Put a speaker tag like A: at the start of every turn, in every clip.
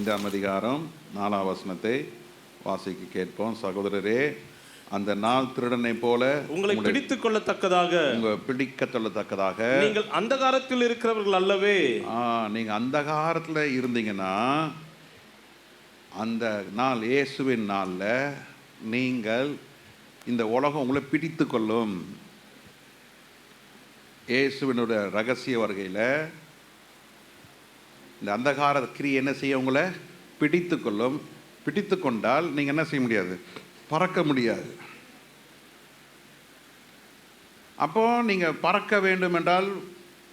A: 5ஆம் அதிகாரம் 4ஆம் வசனத்தை வாசிக்க கேட்போம். சகோதரரே, அந்த நாள் திருடனை போல
B: உங்களை பிடித்துக் கொள்ளத்தக்கதாக நீங்கள் அந்தகாரத்தில் இருக்கிறவர்கள் அல்லவே.
A: நீங்க அந்தகாரத்தில் இருந்தீங்கன்னா அந்த நாள் இயேசுவின் நாளில் நீங்கள் இந்த உலகம் உங்களை பிடித்து கொள்ளும். இயேசுவினுடைய ரகசிய வருகையில் இந்த அந்தகார கிரியை என்ன செய்ய உங்களை பிடித்து கொள்ளும். பிடித்து கொண்டால் நீங்கள் என்ன செய்ய முடியாது, பறக்க முடியாது. அப்போ நீங்கள் பறக்க வேண்டும் என்றால்,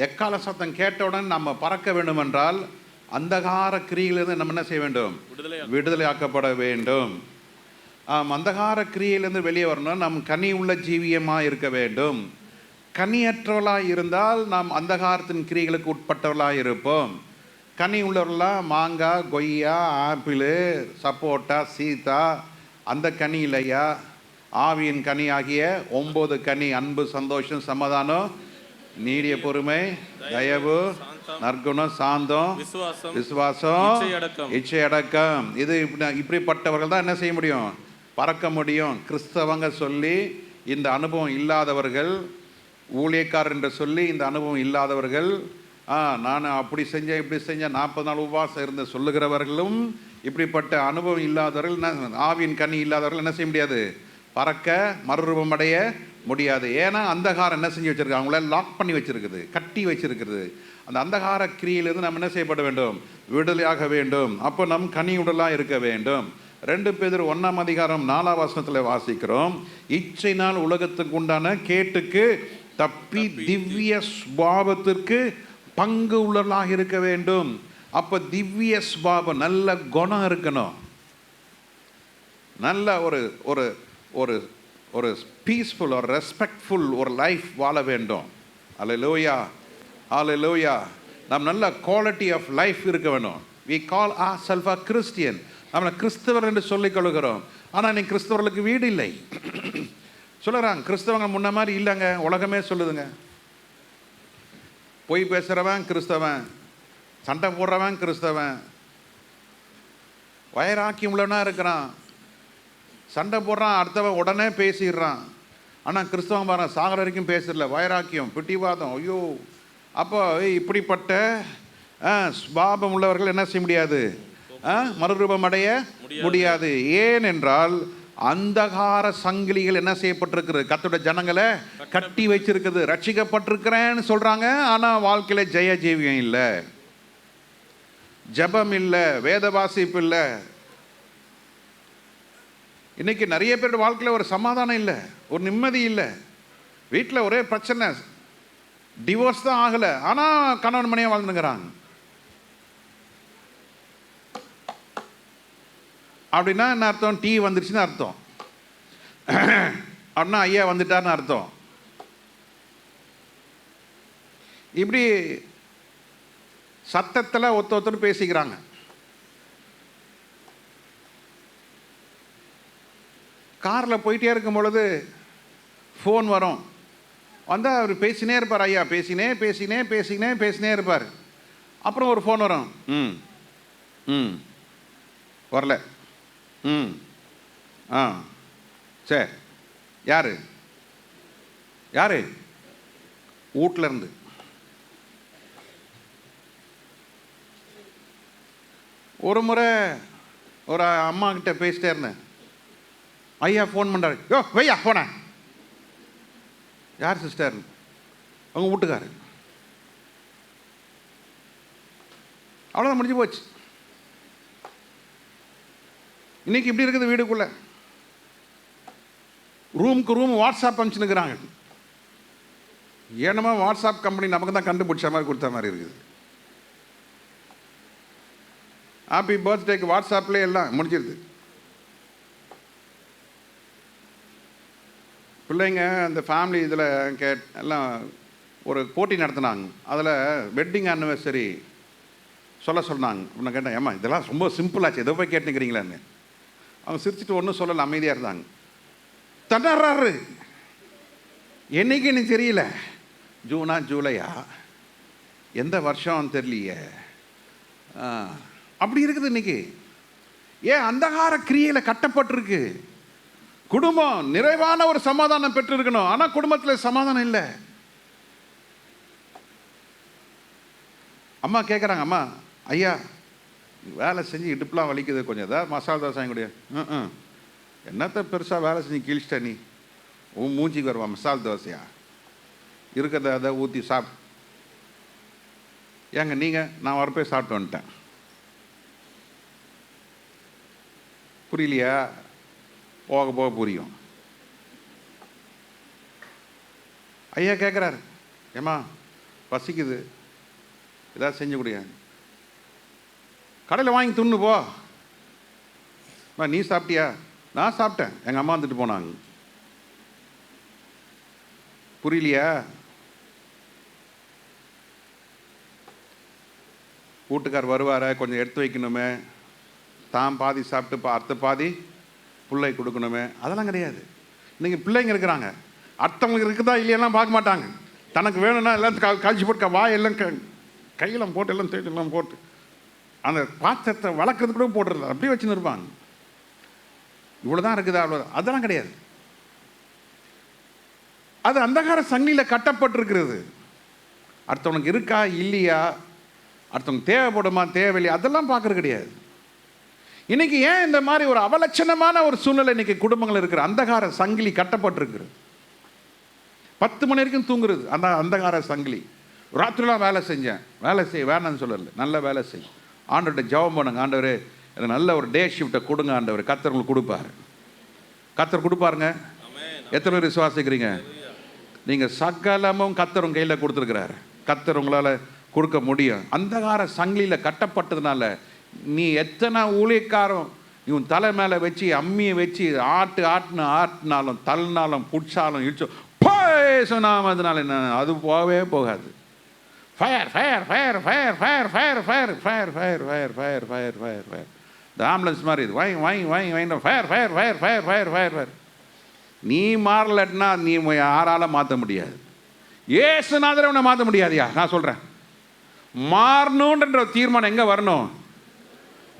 A: எக்கால சத்தம் கேட்டவுடன் நம்ம பறக்க வேண்டும் என்றால் அந்தகார கிரியிலிருந்து நம்ம என்ன செய்ய வேண்டும், விடுதலை ஆக்கப்பட வேண்டும். அந்தகார கிரியிலிருந்து வெளியே வரணும். நம் கனி உள்ள ஜீவியமாக இருக்க வேண்டும். கனியற்றவர்களாக இருந்தால் நாம் அந்தகாரத்தின் கிரிகளுக்கு உட்பட்டவர்களாக இருப்போம். கனி உள்ளவர்களாக மாங்காய், கொய்யா, ஆப்பிள், சப்போட்டா, சீதா, அந்த கனி இல்லையா, ஆவியின் கனி ஆகிய 9 கனி: அன்பு, சந்தோஷம், சமாதானம், நீடிய பொறுமை, தயவு, நற்குணம், சாந்தம், விசுவாசம், இச்சை அடக்கம். இது இப்படிப்பட்டவர்கள் தான் என்ன செய்ய முடியும், பறக்க முடியும். கிறிஸ்தவங்க சொல்லி இந்த அனுபவம் இல்லாதவர்கள், ஊழியக்காரர் என்று சொல்லி இந்த அனுபவம் இல்லாதவர்கள், நான் அப்படி செஞ்சேன் இப்படி செஞ்சேன் 40 நாள் உபவாசம் இருந்து சொல்லுகிறவர்களும், இப்படிப்பட்ட அனுபவம் இல்லாதவர்கள், ஆவியின் கனி இல்லாதவர்கள் என்ன செய்ய முடியாது, பறக்க மறுரூபம் அடைய முடியாது. ஏன்னா அந்தகாரம் என்ன செஞ்சு வச்சிருக்கு, அவங்கள லாக் பண்ணி வச்சிருக்குது, கட்டி வச்சிருக்கிறது. அந்த அந்தகார கிரியிலிருந்து நம்ம என்ன செய்யப்பட வேண்டும், விடுதலையாக வேண்டும். அப்போ நம் கனி உடலாக இருக்க வேண்டும். 2 பேதுரு 1ஆம் அதிகாரம் 4ஆம் வசனத்தில் வாசிக்கிறோம், இச்சையினால் உலகத்துக்கு உண்டான கேட்டுக்கு தப்பி திவ்ய சுபாவத்திற்கு பங்கு உள்ளவர்களாக இருக்க வேண்டும். அப்போ திவ்ய சுபாவம், நல்ல குணம் இருக்கணும், நல்ல ஒரு ஒரு ஒரு பீஸ்ஃபுல் ஒரு ரெஸ்பெக்ட்ஃபுல் ஒரு லைஃப் வாழ வேண்டும். அல்லேலூயா, அல்லேலூயா. நாம் நல்ல குவாலிட்டி ஆஃப் லைஃப் இருக்க வேணும். we call ourselves a Christian. நம்மளை கிறிஸ்தவர் என்று சொல்லிக் கொள்கிறோம். ஆனால் நீ கிறிஸ்தவர்களுக்கு வீடு இல்லை சொல்லுறாங்க. கிறிஸ்தவங்க முன்ன மாதிரி இல்லைங்க, உலகமே சொல்லுதுங்க. பொய் பேசுகிறவன் கிறிஸ்தவன், சண்டை போடுறவன் கிறிஸ்தவன், வைராக்கியம் உள்ளவனா இருக்கிறான், சண்டை போடுறான், அடுத்தவன் உடனே பேசிடுறான். ஆனால் கிறிஸ்தவன் பாருங்க, சாகர வரைக்கும் பேசுறல, வைராக்கியம், பிடிவாதம், ஐயோ. அப்போ இப்படிப்பட்ட சுபாவம் உள்ளவர்கள் என்ன செய்ய முடியாது, மறுரூபம் அடைய முடியாது. ஏனென்றால் அந்தகார சங்கிலிகள் என்ன செய்யப்பட்டிருக்கிறது, கர்த்தருடைய ஜனங்களை கட்டி வச்சிருக்குது. ரட்சிக்கப்பட்டிருக்கிறேன்னு சொல்றாங்க, ஆனால் வாழ்க்கையில ஜெய ஜீவியம் இல்லை, ஜபம் இல்லை, வேத வாசிப்பு இல்லை. இன்னைக்கு நிறைய பேர் வாழ்க்கையில் ஒரு சமாதானம் இல்லை, ஒரு நிம்மதி இல்லை. வீட்டில் ஒரே பிரச்சனை, டிவோர்ஸ் தான் ஆகலை, ஆனால் கணவன் மனைவியாக வாழ்ந்துங்கிறாங்க. அப்படின்னா என்ன அர்த்தம், டீ வந்துருச்சுன்னு அர்த்தம், அப்படின்னா ஐயா வந்துட்டார்னு அர்த்தம். இப்படி சத்தத்தில் ஒருத்தர் பேசிக்கிறாங்க. காரில் போயிட்டே இருக்கும் பொழுது ஃபோன் வரும், வந்தால் அவர் பேசினே இருப்பார். ஐயா பேசினே பேசினே பேசினே பேசினே இருப்பார். அப்புறம் ஒரு ஃபோன் வரும், வரல, சரி, யாரு யாரு வீட்டில் இருந்து. ஒரு முறை ஒரு அம்மா கிட்ட பேசிட்டே இருந்தேன். ஐயா ஃபோன் பண்ணுறாரு, யோ வையா போன. யார் சிஸ்டர், அவங்க வீட்டுக்காரு. அவ்வளோதான், முடிஞ்சு போச்சு. இன்னைக்கு இப்படி இருக்குது வீடுக்குள்ள, ரூமுக்கு ரூம் வாட்ஸ்அப் அனுப்பிச்சுன்னுக்குறாங்க. ஏன்னமா வாட்ஸ்அப் கம்பெனி நமக்கு தான் கண்டுபிடிச்ச மாதிரி கொடுத்த மாதிரி இருக்குது. ஹாப்பி பர்த்டேக்கு வாட்ஸ்அப்லேயே எல்லாம் முடிஞ்சிருது. பிள்ளைங்க அந்த ஃபேமிலி இதில் எல்லாம் ஒரு போட்டி நடத்தினாங்க. அதில் வெட்டிங் ஆனிவர்சரி சொல்ல சொன்னாங்க. நான் கேட்டேன், ஏம்மா இதெல்லாம் ரொம்ப சிம்பிளாச்சு, எதோ போய் கேட்டுக்கிறீங்களான்னு. அவங்க சிரிச்சுட்டு ஒன்றும் சொல்லலை, அமைதியாக இருந்தாங்க. தண்டாடுறாரு, என்னைக்குன்னு தெரியல, ஜூனா ஜூலையா எந்த வருஷம் தெரியலையே, அப்படி இருக்குது இன்னைக்கு. ஏன்? அந்தகார கிரியையில கட்டப்பட்டிருக்கு. குடும்பம் நிறைவான ஒரு சமாதானம் பெற்று இருக்கணும், ஆனா குடும்பத்தில் சமாதானம் இல்லை. அம்மா கேட்குறாங்க, அம்மா ஐயா வேலை செஞ்சு இடுப்புலாம் வலிக்குது, கொஞ்சம் ஏதாவது மசாலா தோசை வாங்கி கொடுங்க. என்னத்த பெருசாக வேலை செஞ்சு கீழ்ச்சிட்ட நீ, உன் மூஞ்சிக்கு வருவா மசாலா தோசையா, இருக்கிறத அதை ஊற்றி சாப்பிட்டு. ஏங்க நீங்கள், நான் வரப்போய் சாப்பிட்டு வந்துட்டேன். புரியலையா? போக போக புரியும். ஐயா கேட்குறாரு, ஏம்மா பசிக்குது, ஏதாவது செஞ்சு கொடுங்க. கடையில் வாங்கி துண்ணு போ. நீ சாப்பிட்டியா? நான் சாப்பிட்டேன், எங்கள் அம்மா வந்துட்டு போனாங்க. புரியலையா? வீட்டுக்கார் வருவார, கொஞ்சம் எடுத்து வைக்கணுமே, தான் பாதி சாப்பிட்டு அடுத்த பாதி பிள்ளை கொடுக்கணுமே, அதெல்லாம் கிடையாது. இன்றைக்கி பிள்ளைங்க இருக்கிறாங்க, அடுத்தவங்களுக்கு இருக்குதா இல்லையெல்லாம் பார்க்க மாட்டாங்க. தனக்கு வேணும்னா எல்லாம் கழிச்சு போட்டு வாயெல்லாம் கையெல்லாம் போட்டு எல்லாம் தேய்ச்செல்லாம் போட்டு அந்த பாத்திரத்தை வளர்க்குறது கூட போட்டுருல அப்படியே வச்சுன்னு இருப்பாங்க. இவ்வளோ தான் இருக்குதா அவ்வளோ, அதெல்லாம் கிடையாது. அது அந்தகார சங்கிலியில் கட்டப்பட்டிருக்கிறது. அடுத்தவனுக்கு இருக்கா இல்லையா, அடுத்தவங்க தேவைப்படுமா தேவையில்லையா, அதெல்லாம் பார்க்கறது கிடையாது. இன்னைக்கு ஏன் இந்த மாதிரி ஒரு அவலட்சணமான ஒரு சூழ்நிலை இன்னைக்கு குடும்பங்கள் இருக்கிற? அந்தகார சங்கிலி கட்டப்பட்டிருக்கிறது. 10 மணி வரைக்கும் தூங்குறது அந்த அந்தகார சங்கிலி. ராத்திரிலாம் வேலை செஞ்சேன், வேலை செய்ய வேணான்னு சொல்லல, நல்ல வேலை செய், ஆண்டவர்கிட்ட ஜெபம் பண்ணுங்க, ஆண்டவரே எனக்கு நல்ல ஒரு டே ஷிஃப்ட்டை கொடுங்க ஆண்டவர். கர்த்தர் உங்களுக்கு கொடுப்பாரு, கர்த்தர் கொடுப்பாருங்க. எத்தனை பேர் விசுவாசிக்கிறீங்க? நீங்கள் சகலமும் கர்த்தர் உங்க கையில் கொடுத்துருக்கிறாரு, கர்த்தர் உங்களால் கொடுக்க முடியும். அந்தகார சங்கிலியில் கட்டப்பட்டதுனால நீ எத்தனை ஊழியக்காரம் இவன் தலை மேலே வச்சு அம்மியை வச்சு ஆட்டினாலும் தள்ளினாலும் புடிச்சாலும் இடிச்சோ சொன்னாமதுனால என்ன, அது போகவே போகாது. Fire fire fire fire fire fire fire fire fire fire fire fire fire fire இந்த ஆம்புலன்ஸ் மாதிரி இது வாங்கி வாங்கி வாங்கி வாங்கி fire fire fire fire fire fire fire. நீ மாறலன்னா நீ யாரால மாற்ற முடியாது, ஏசுநாதரை உன்னை மாற்ற முடியாதியா. நான் சொல்கிறேன், மாறணுன்ற தீர்மானம் எங்கே வரணும்?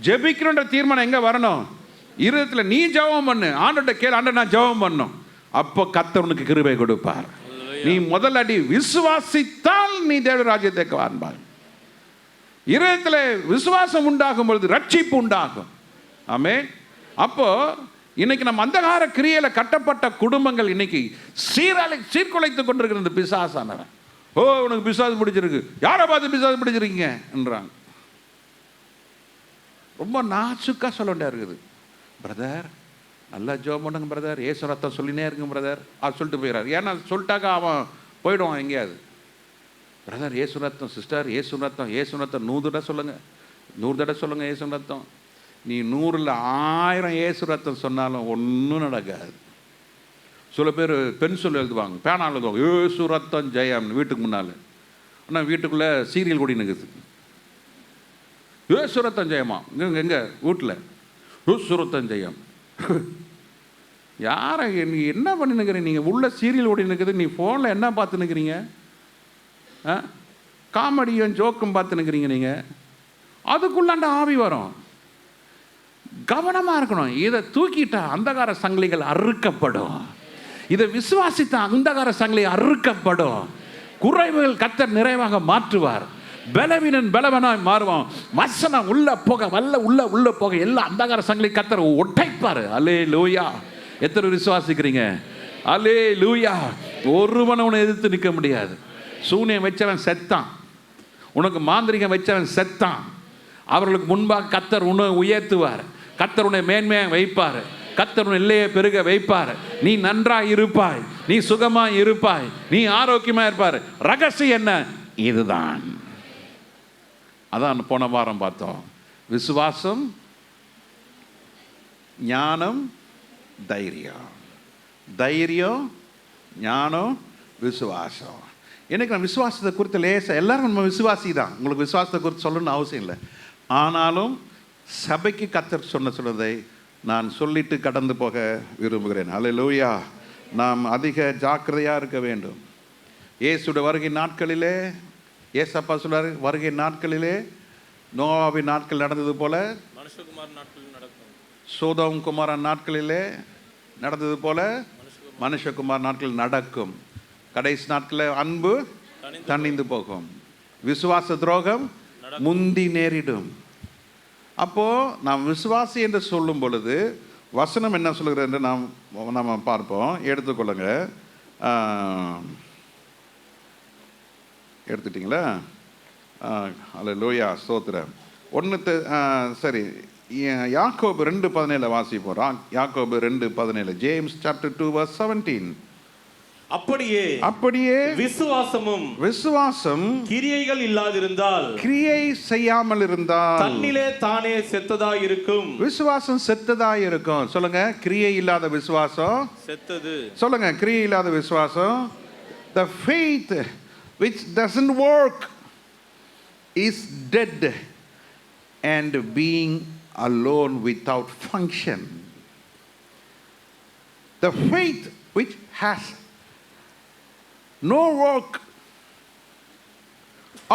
A: ஜெபிக்கணுன்ற தீர்மானம் எங்கே வரணும்? இருதயத்தில் நீ ஜெபம் பண்ணு, ஆண்டோட கேள், ஆண்ட நான் ஜெபம் பண்ணும், அப்போ கர்த்தர் உனக்கு கிருபை கொடுப்பார். நீ முதல் அடி விசுவாசித்தால் நீ தேவ ராஜ்யத்தை காண்பாய். இருதயத்தில் விசுவாசம் உண்டாகும் பொழுது ரட்சிப்பு உண்டாகும். ஆமென். அப்போ இன்னைக்கு நம்ம அந்தகார கிரியையில கட்டப்பட்ட குடும்பங்கள் இன்னைக்கு சீர்குலைத்து கொண்டிருக்கிற இந்த பிசாசானவன். ஓ உனக்கு பிசாசு பிடிச்சிருக்கு, யாரை பார்த்து பிசாசு பிடிச்சிருக்கீங்க என்றாங்க. ரொம்ப நாசுக்கா சொல்ல வேண்டியா இருக்குது. பிரதர் நல்லா ஜெபம் பண்ணுங்க பிரதர், ஏசு ரத்தம் சொல்லினே இருக்குங்க பிரதர், அது சொல்லிட்டு போயிடாரு. ஏன்னா சொல்லிட்டாக்கா அவன் போயிடுவான் எங்கேயாவது. பிரதர் ஏசு ரத்தம், சிஸ்டர் ஏசு ரத்தம், ஏசு ரத்தம் 100 தடவை சொல்லுங்கள், 100 தடவை சொல்லுங்கள் ஏசு ரத்தம். நீ 100ல் 1000 ஏசு ரத்தம் சொன்னாலும் ஒன்றும் நடக்காது. சில பேர் பென்சில் எழுதுவாங்க, பேனா எழுதுவாங்க, ஏசு ரத்தம் ஜெயம் வீட்டுக்கு முன்னால். ஆனால் வீட்டுக்குள்ளே சீரியல் கூடி நிற்குது. ஏசு ரத்தம் ஜெயமா எங்கே வீட்டில்? ஏசு ரத்தம் ஜெயம். யாரை நீ என்ன பண்ணி நிற்கிறீங்க? நீங்கள் உள்ள சீரியல் ஓடி நிற்குது, நீ ஃபோனில் என்ன பார்த்து நிற்கிறீங்க? காமெடியும் ஜோக்கும் பார்த்து நிற்கிறீங்க. நீங்கள் அதுக்குள்ளாண்ட ஆவி வரும். கவனமாக இருக்கணும். இதை தூக்கிட்டா அந்தகார சங்கிலிகள் அறுக்கப்படும். இதை விசுவாசித்தா அந்தகார சங்கிலி அறுக்கப்படும். குறைவுகள் கர்த்தர் நிறைவாக மாற்றுவார். பலவீனன் பலவனாய் மாறுவான். வசனம் உள்ள போக உள்ள போக எல்லா அந்தகார சங்கிலி கர்த்தர் ஒட்டைப்பாரு. அல்லேலூயா. எத்தனை விசுவாசிக்கிறீங்க? அல்லேலூயா. ஒருவனை உன்னை எதிர்த்து நிற்க முடியாது. சூனியம் வச்சவன் செத்தான், உனக்கு மாந்திரிகம் வச்சவன் செத்தான். அவர்களுக்கு முன்பாக கர்த்தர் உன்னை உயர்த்துவார், கர்த்தர் உன்னை மேன்மையாக வைப்பார், கர்த்தர் உன்னை இல்லையே பெருக வைப்பார். நீ நன்றாக இருப்பாய், நீ சுகமாக இருப்பாய், நீ ஆரோக்கியமாக இருப்பார். ரகசியம் என்ன? இதுதான். அதான் போன வாரம் பார்த்தோம். விசுவாசம், ஞானம், தைரியம். தைரியம், ஞானம், விசுவாசம். எனக்கு நான் விசுவாசத்தை குறித்து லேசா, எல்லாரும் நம்ம விசுவாசி தான், உங்களுக்கு விசுவாசத்தை குறித்து சொல்லணும்னு அவசியம் இல்லை. ஆனாலும் சபைக்கு கர்த்தர் சொன்னதை நான் சொல்லிட்டு கடந்து போக விரும்புகிறேன். அல்லேலூயா. நாம் அதிக ஜாக்கிரதையாக இருக்க வேண்டும். இயேசுடைய வருகை நாட்களிலே, ஏசப்பா சொல்றாரு, வருகை நாட்களிலே நோவாவின் நாட்கள் நடந்தது போல,
B: மனுஷகுமார் நாட்களில் நடக்கும்.
A: சோதோம் குமாரன் நாட்களிலே நடந்தது போல மனுஷகுமார் நாட்கள் நடக்கும். கடைசி நாட்களில் அன்பு தணிந்து போகும், விசுவாச துரோகம் முந்தி நேரிடும். அப்போ நாம் விசுவாசி என்று சொல்லும் பொழுது வசனம் என்ன சொல்கிறது என்று நம்ம பார்ப்போம். எடுத்துக்கொள்ளுங்க. எடுத்துட்டிங்களா? அல்லேலூயா, ஸ்தோத்திரம். சரி, யாக்கோபு 2:17 வாசிப்போம். யாக்கோபு 2:17. James chapter 2 verse 17. அப்படியே விசுவாசம்
B: கிரியைகள் இல்லாதிருந்தால்,
A: கிரியை செய்யாமல் இருந்தால்
B: தன்னிலே தானே செத்ததாய் இருக்கும்.
A: விசுவாசம் செத்ததாய் இருக்கும். சொல்லுங்க, கிரியை இல்லாத விசுவாசம்
B: செத்தது.
A: சொல்லுங்க, கிரியை இல்லாத விசுவாசம். The faith which doesn't work is dead and being alone without function. The faith which has no work,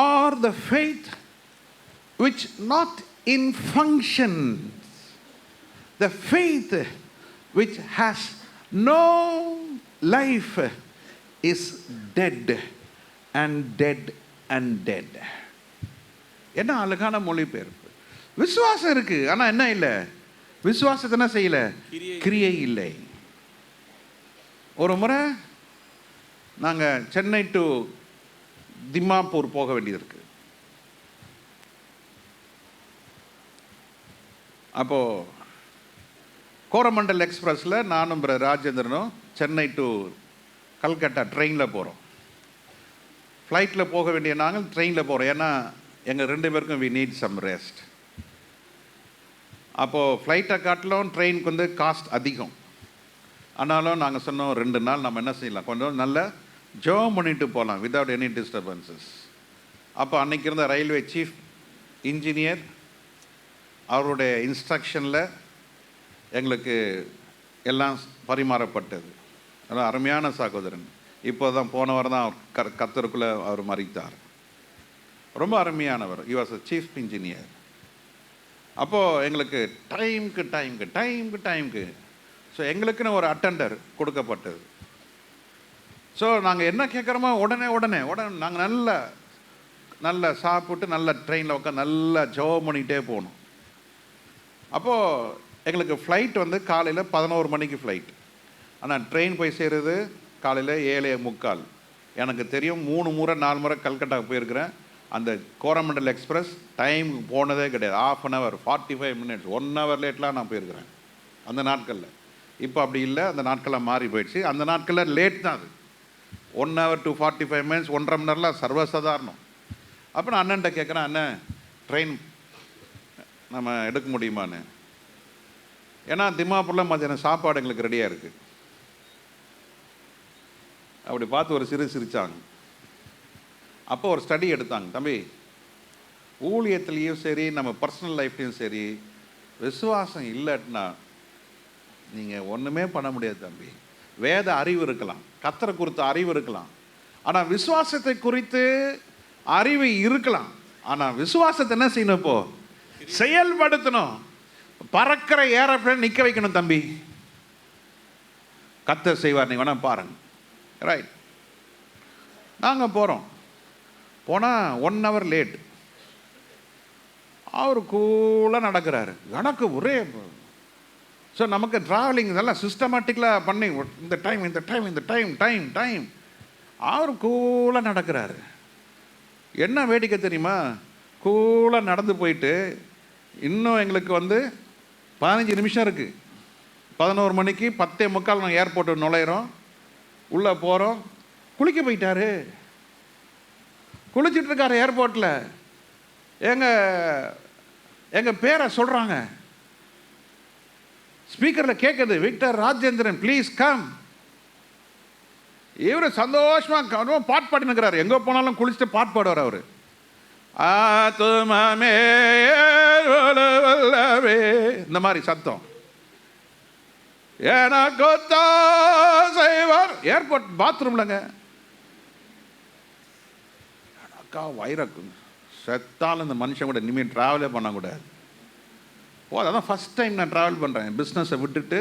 A: or the faith which not in functions, the faith which has no life is dead and dead and dead. என்ன அழகான மொழிபெயர்ப்பு. விசுவாசம் இருக்கு, ஆனா என்ன இல்லை? விசுவாசத்தை என்ன செய்யல? கிரியை இல்லை. ஒரு முறை நாங்கள் சென்னை டு திமாப்பூர் போக வேண்டியது இருக்கு. அப்போது கோரமண்டல் எக்ஸ்பிரஸில் நானும் ராஜேந்திரனும் சென்னை டு கல்கட்டா ட்ரெயினில் போகிறோம். ஃப்ளைட்டில் போக வேண்டிய நாங்கள் ட்ரெயினில் போகிறோம். ஏன்னா எங்கள் 2 பேருக்கும் வி நீட் சம் ரெஸ்ட். அப்போது ஃப்ளைட்டை காட்டிலும் ட்ரெயினுக்கு வந்து காஸ்ட் அதிகம். ஆனாலும் நாங்கள் சொன்னோம் 2 நாள் நம்ம என்ன செய்யலாம், கொஞ்சம் நல்ல ஜோம் பண்ணிட்டு போகலாம் வித்தவுட் எனி டிஸ்டர்பன்சஸ். அப்போ அன்றைக்கி இருந்த ரயில்வே சீஃப் இன்ஜினியர் அவருடைய இன்ஸ்ட்ரக்ஷனில் எங்களுக்கு எல்லாம் பரிமாறப்பட்டது. அதான் அருமையான சகோதரன். இப்போ தான் போன வாரம் தான் அவர் கத்தருக்குள்ளே அவர் மறித்தார். ரொம்ப அருமையானவர். he was a chief engineer. அப்போது எங்களுக்கு டைமுக்கு ஸோ எங்களுக்குன்னு ஒரு அட்டெண்டர் கொடுக்கப்பட்டது. ஸோ நாங்கள் என்ன கேட்குறோமோ உடனே நாங்கள் நல்ல சாப்பிட்டு நல்ல ட்ரெயினில் உட்காந்து நல்லா ஜோம் பண்ணிகிட்டே போகணும். அப்போது எங்களுக்கு ஃப்ளைட் வந்து காலையில் 11 மணிக்கு ஃப்ளைட். ஆனால் ட்ரெயின் போய் சேருது காலையில் 7:45. எனக்கு தெரியும் 3 முறை 4 முறை கல்கட்டாவுக்கு போயிருக்கிறேன். அந்த கோரமண்டல் எக்ஸ்பிரஸ் டைம் போனதே கிடையாது. 1/2 hour 45 minutes 1 hour லேட்லாம் நான் போயிருக்கிறேன் அந்த நாட்களில். இப்போ அப்படி இல்லை, அந்த நாட்கள்லாம் மாறி போயிடுச்சு. அந்த நாட்களில் லேட் தான் அது. 1 hour to 45 minutes 1.5 மணி நேரம்லாம் சர்வசாதாரணம். அப்போ நான் அண்ணன்ட்ட கேட்குறேன், அண்ணன் ட்ரெயின் நம்ம எடுக்க முடியுமான்னு. ஏன்னா திமாப்பூரில் மத்தியானம் சாப்பாடு எங்களுக்கு ரெடியாக இருக்குது. அப்படி பார்த்து ஒரு சிரிச்சாங்க. அப்போ ஒரு ஸ்டடி எடுத்தாங்க, தம்பி ஊழியத்துலேயும் சரி நம்ம பர்சனல் லைஃப்லேயும் சரி விசுவாசம் இல்லைன்னா நீங்கள் ஒன்றுமே பண்ண முடியாது தம்பி. வேத அறிவு இருக்கலாம், கர்த்தரை குறித்த அறிவு இருக்கலாம், ஆனால் விசுவாசத்தை குறித்து அறிவு இருக்கலாம். ஆனால் விசுவாசத்தை என்ன செய்யணும்? இப்போ செயல்படுத்தணும். பறக்கிற ஏரோப்ளேன் நிற்க வைக்கணும் தம்பி. கர்த்தர் செய்வார், நீங்கள் வேணால் பாருங்க. ரைட், நாங்கள் போனால் 1 hour லேட். அவர் கூலாக நடக்கிறாரு, எனக்கு ஒரே. ஸோ நமக்கு ட்ராவலிங் இதெல்லாம் சிஸ்டமேட்டிக்கலாக பண்ணி இந்த டைம் அவர் கூலாக நடக்கிறாரு. என்ன வேடிக்கை தெரியுமா? கூலாக நடந்து போயிட்டு இன்னும் எங்களுக்கு வந்து 15 நிமிஷம் இருக்குது. 11 மணிக்கு 10:45 நாங்கள் ஏர்போர்ட்டு நுழையிறோம், உள்ளே போகிறோம். குளிக்க போயிட்டாரு, குளிச்சுட்டு இருக்காரு ஏர்போர்ட்டில். எங்கள் பேரை சொல்கிறாங்க, ஸ்பீக்கரில் கேட்குது, விக்டர் ராஜேந்திரன் ப்ளீஸ் கம். இவர் சந்தோஷமாக பாட்டு பாடினுக்கிறார். எங்கே போனாலும் குளிச்சுட்டு பாட்டு பாடுவார் அவர். ஆத்துமமே இந்த மாதிரி சத்தம் எனக்கு செய்வார். ஏர்போர்ட் பாத்ரூம்லங்க அக்கா வைரக்கு செத்தாலும் இந்த மனுஷன் கூட இனிமேல் ட்ராவலே பண்ணக்கூடாது. அதான் ஃபஸ்ட் டைம் நான் ட்ராவல் பண்ணுறேன். பிஸ்னஸை விட்டுட்டு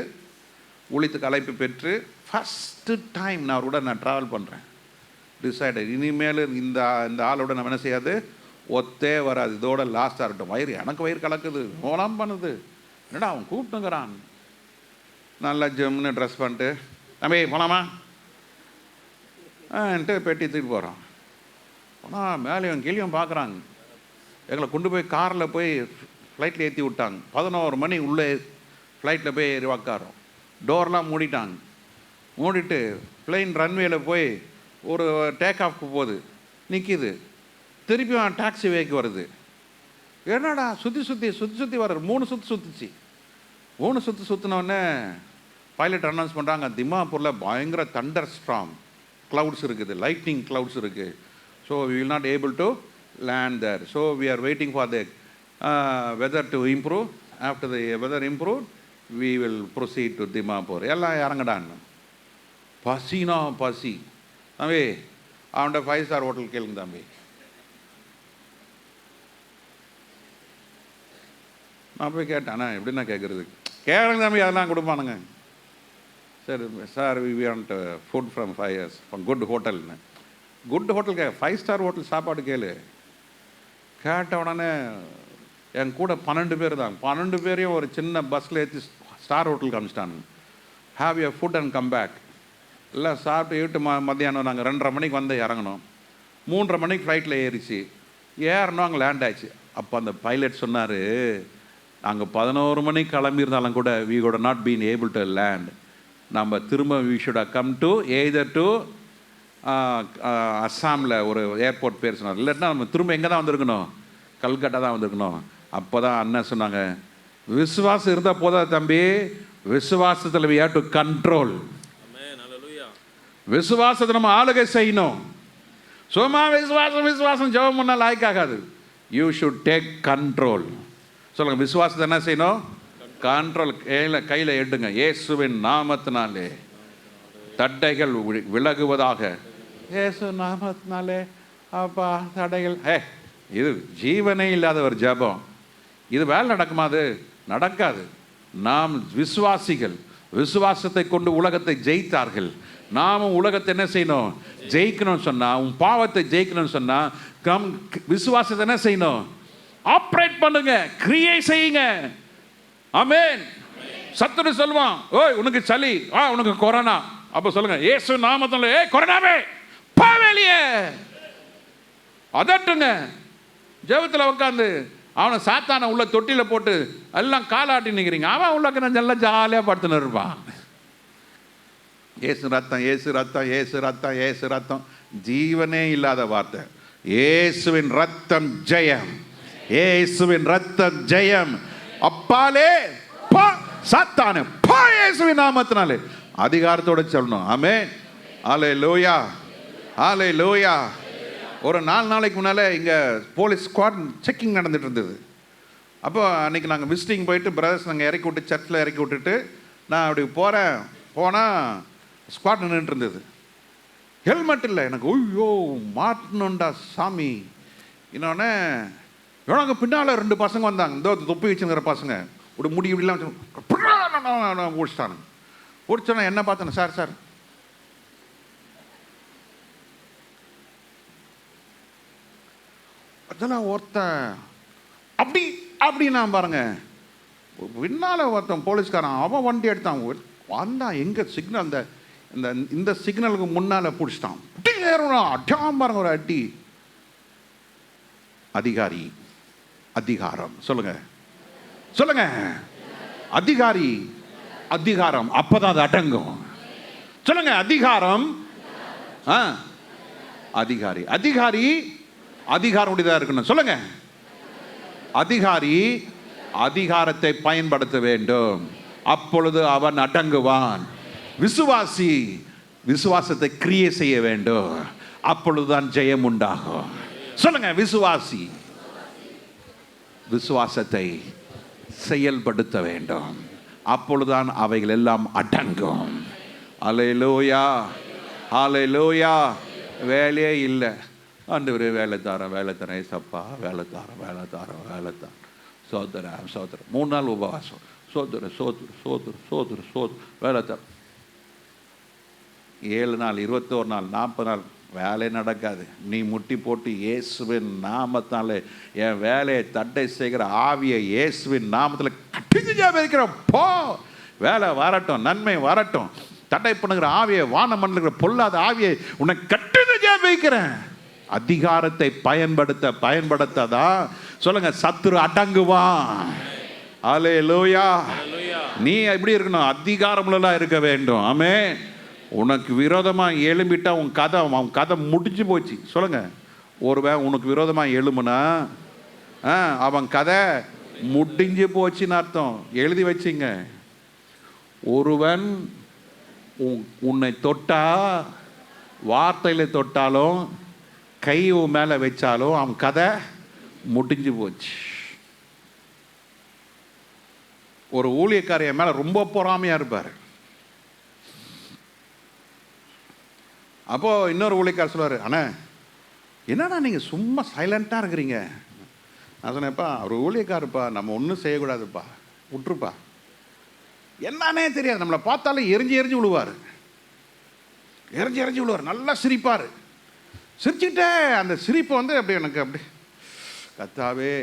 A: ஊழியத்துக்கு அழைப்பு பெற்று ஃபஸ்ட்டு டைம் நான் அவரோட நான் ட்ராவல் பண்ணுறேன். டிசைடட் இனிமேல் இந்த இந்த ஆளோட நம்ம என்ன செய்யாது, ஒத்தே வராது, இதோட லாஸ்ட்டாக இருக்கட்டும். எனக்கு வயிறு கலக்குது, மோலாம் பண்ணுது, என்னடா அவன் கூப்பிட்டுங்கிறான். நல்லா ஜம்னு ட்ரெஸ் பண்ணிட்டு தம்பி போகலாமா பெட்டி தூக்கிட்டு போகிறோம். ஆனால் மேலேயும் கீழேயும் பார்க்குறாங்க. எங்களை கொண்டு போய் காரில் போய் ஃப்ளைட்டில் ஏற்றி விட்டாங்க. 11 மணி உள்ளே ஃப்ளைட்டில் போய் ஏறி உக்காரோம். டோர்லாம் மூடிட்டாங்க. மூடிட்டு பிளெயின் ரன்வேல போய் ஒரு டேக் ஆஃப்க்கு போகுது, நிற்கிது. திருப்பியும் டாக்ஸி வேக்கு வருது. என்னடா சுற்றி வர்ற 3 சுற்று சுற்றுச்சு. 3 சுற்று சுற்றினோடனே பைலட் அனௌன்ஸ் பண்ணுறாங்க, திமாப்பூரில் பயங்கர தண்டர் ஸ்ட்ராம் clouds இருக்குது, லைட்னிங் clouds இருக்குது. So we will not able to land there. So we are waiting for the weather to improve. After the weather improved, we will proceed to Dimapur. எல்லாம் இறங்கடான்னு. பசினா பசி. தம்பி அவன்கிட்ட 5 star hotel கேளுங்க தம்பி. நான் போய் கேட்டேண்ணா, எப்படின்னா கேட்குறது, கேளுங்க தம்பி, அதெல்லாம் கொடுப்பானுங்க. சரி sir, we want food from 5 years from good ஹோட்டல்னு. குட் ஹோட்டல் 5 ஸ்டார் ஹோட்டல் சாப்பாடு கேளு. கேட்ட உடனே என் கூட 12 பேர் தான். 12 பேரையும் ஒரு சின்ன பஸ்ஸில் ஏற்றி ஸ்டார் ஹோட்டலுக்கு அனுப்பிச்சிட்டானுங்க. Have your food and come back. எல்லாம் சாப்பிட்டு மத்தியானம் நாங்கள் 2:30 மணிக்கு வந்து இறங்கணும். 3:30 மணிக்கு ஃப்ளைட்டில் ஏறிச்சு. ஏறணும், அங்கே லேண்ட் ஆயிடுச்சு. அப்போ அந்த பைலட் சொன்னார், நாங்கள் 11 மணிக்கு கிளம்பியிருந்தாலும் கூட we would not been able to land. நம்ம திரும்ப we should have come to either to அஸ்ஸாமில் ஒரு ஏர்போர்ட் பேர் சொன்னார். இல்லைன்னா நம்ம திரும்ப எங்கே தான் வந்திருக்கணும், கல்கட்டா தான் வந்திருக்கணும். அப்போ தான் அண்ணன் சொன்னாங்க, விசுவாசம் இருந்தால் போதாது தம்பி, விசுவாசத்தில் we have to control. விசுவாசத்தை நம்ம ஆளுகை செய்யணும். சும்மா விசுவாசம் ஜெபம் பண்ணால் லாய்க்காகாது. You should take control. சொல்லுங்க, விசுவாசத்தை என்ன செய்யணும், கண்ட்ரோல். கையில் எடுங்க. இயேசுவின் நாமத்தினாலே தடைகள் விலகுவதாக. இயேசு நாமத்தினாலே அப்பா தடைகள். இது ஜீவனே இல்லாத ஒரு ஜெபம். இது வேலை நடக்குமா? அது நடக்காது. நாம் விசுவாசிகள், விசுவாசத்தை கொண்டு உலகத்தை ஜெயித்தார்கள். நாமும் உலகத்தை என்ன செய்யணும், ஜெயிக்கணும்னு சொன்னால், உன் பாவத்தை ஜெயிக்கணும்னு சொன்னால் விசுவாசத்தை என்ன செய்யணும், ஆப்ரேட் பண்ணுங்க, கிரியேட் செய்யுங்க. ஆமென். சத்துரு சொல்லுவான், ஓய் உனக்கு சளி, உனக்கு கொரோனா. அப்போ சொல்லுங்க, இயேசு நாமத்தினால கொரோனாவே போ வெளியே. அதட்டுங்க. ஜெபத்தில் உட்காந்து அவனை சாத்தான உள்ள தொட்டியில் போட்டு எல்லாம் காலாட்டி நிற்கிறீங்க. அவன் உள்ள நல்லா ஜாலியாக படுத்துன்னு இருப்பான். ஏசு ரத்தம், ஏசு ரத்தம், ஏசு ரத்தம், ஏசு ரத்தம். ஜீவனே இல்லாத வார்த்தை. இயேசுவின் ரத்தம் ஜெயம், இயேசுவின் ரத்தம் ஜெயம். அப்பாலே போ சாத்தானே போ, இயேசுவின் நாமத்தினாலே. அதிகாரத்தோட சொல்லணும். ஆமென். ஹல்லேலூயா, ஹல்லேலூயா. ஒரு 4 நாளைக்கு முன்னால் இங்கே போலீஸ் ஸ்குவாட் செக்கிங் நடந்துட்டு இருந்தது. அப்போ அன்றைக்கி நாங்கள் விசிட்டிங் போயிட்டு பிரதர்ஸ் நாங்கள் இறக்கி விட்டு சர்ச்சில் இறக்கி விட்டுட்டு நான் அப்படி போனால் ஸ்குவாட் நின்றுட்டு இருந்தது. ஹெல்மெட் இல்லை எனக்கு. ஐயோ மாட்டணுண்டா சாமி. இன்னொன்னே எனக்கு பின்னால் 2 பசங்க வந்தாங்க. இந்த தொப்பி வச்சுங்கிற பசங்க ஒரு முடி இப்படிலாம் பிடிச்சிட்டானுங்க. பிடிச்சோன்னா என்ன பார்த்தேன், சார் சார் அதெல்லாம் ஒருத்தன் அப்படி நான் பாருங்க, பின்னால் ஒருத்தன் போலீஸ்காரன் அவன் வண்டி எடுத்தான் வந்தான். எங்கே சிக்னல், இந்த சிக்னலுக்கு முன்னால் பிடிச்சிட்டான். அட்டாம் பாருங்க, ஒரு அடி. அதிகாரி, அதிகாரம். சொல்லுங்க சொல்லுங்க, அதிகாரி, அதிகாரம். அப்பதான் அது அடங்கும். சொல்லுங்க, அதிகாரம். அதிகாரி, அதிகாரி அதிகாரம் உடையதா இருக்கணும். சொல்லுங்க, அதிகாரி அதிகாரத்தை பயன்படுத்த வேண்டும், அப்பொழுது அவன் அடங்குவான். விசுவாசி விசுவாசத்தை கிரியை செய்ய வேண்டும், அப்பொழுதுதான் ஜெயம் உண்டாகும். சொல்லுங்க, விசுவாசி விசுவாசத்தை செயல்படுத்த வேண்டும், அப்பொழுதுதான் அவைகள் எல்லாம் அடங்கும். அல்லேலூயா, அல்லேலூயா. வேலையே இல்லை, ஆண்டவரே வேலை தரேன் ஏசப்பா, வேலை தரேன் சோதரேன் 3 நாள் உபவாசம், சோதர வேலை தரேன். 7 நாள், 21 நாள், 40 நாள் வேலை நடக்காது. நீ முட்டி போட்டு இயேசுவின் நாமத்தாலே என் வேலையை தடை செய்கிற ஆவியை இயேசுவின் நாமத்தில் கட்டிட்டு ஜெபிக்கிறோம். போ, வேலை வரட்டும், நன்மை வரட்டும். தடை பண்ணுகிற ஆவியை, வானம் பண்ணுகிற பொல்லாத ஆவியை உன்னை கட்டிட்டு ஜெபிக்கிறேன். அதிகாரத்தை பயன்படுத்தாதான் சொல்லுங்க, சத்துரு அடங்குவான். அல்லேலூயா. நீ எப்படி இருக்கணும்? அதிகாரமுள்ளதா இருக்க வேண்டும். ஆமென். உனக்கு விரோதமாக எழும்பிட்டா அவன் கதை முடிஞ்சு போச்சு. சொல்லுங்க, ஒருவேளை உனக்கு விரோதமாக எழும்புனா அவன் கதை முடிஞ்சு போச்சுன்னு அர்த்தம். எழுதி வச்சிங்க. ஒருவன் உன்னை தொட்டா, வார்த்தையில் தொட்டாலும், கை மேலே வச்சாலும் அவன் கதை முடிஞ்சு போச்சு. ஒரு ஊழியக்காரைய மேலே ரொம்ப பொறாமையாக இருப்பார். அப்போது இன்னொரு ஊழியக்காரர் சொல்லுவார், அண்ணா என்னடா நீங்கள் சும்மா சைலண்ட்டாக இருக்கிறீங்க. நான் சொன்னேன்ப்பா, அவர் ஊழியக்காருப்பா, நம்ம ஒன்றும் செய்யக்கூடாதுப்பா, விட்டுருப்பா. என்னன்னே தெரியாது, நம்மளை பார்த்தாலும் எரிஞ்சு விழுவார். நல்லா சிரிப்பார். சிரிச்சுக்கிட்டே அந்த சிரிப்பை வந்து அப்படி எனக்கு அப்படி, கத்தாவே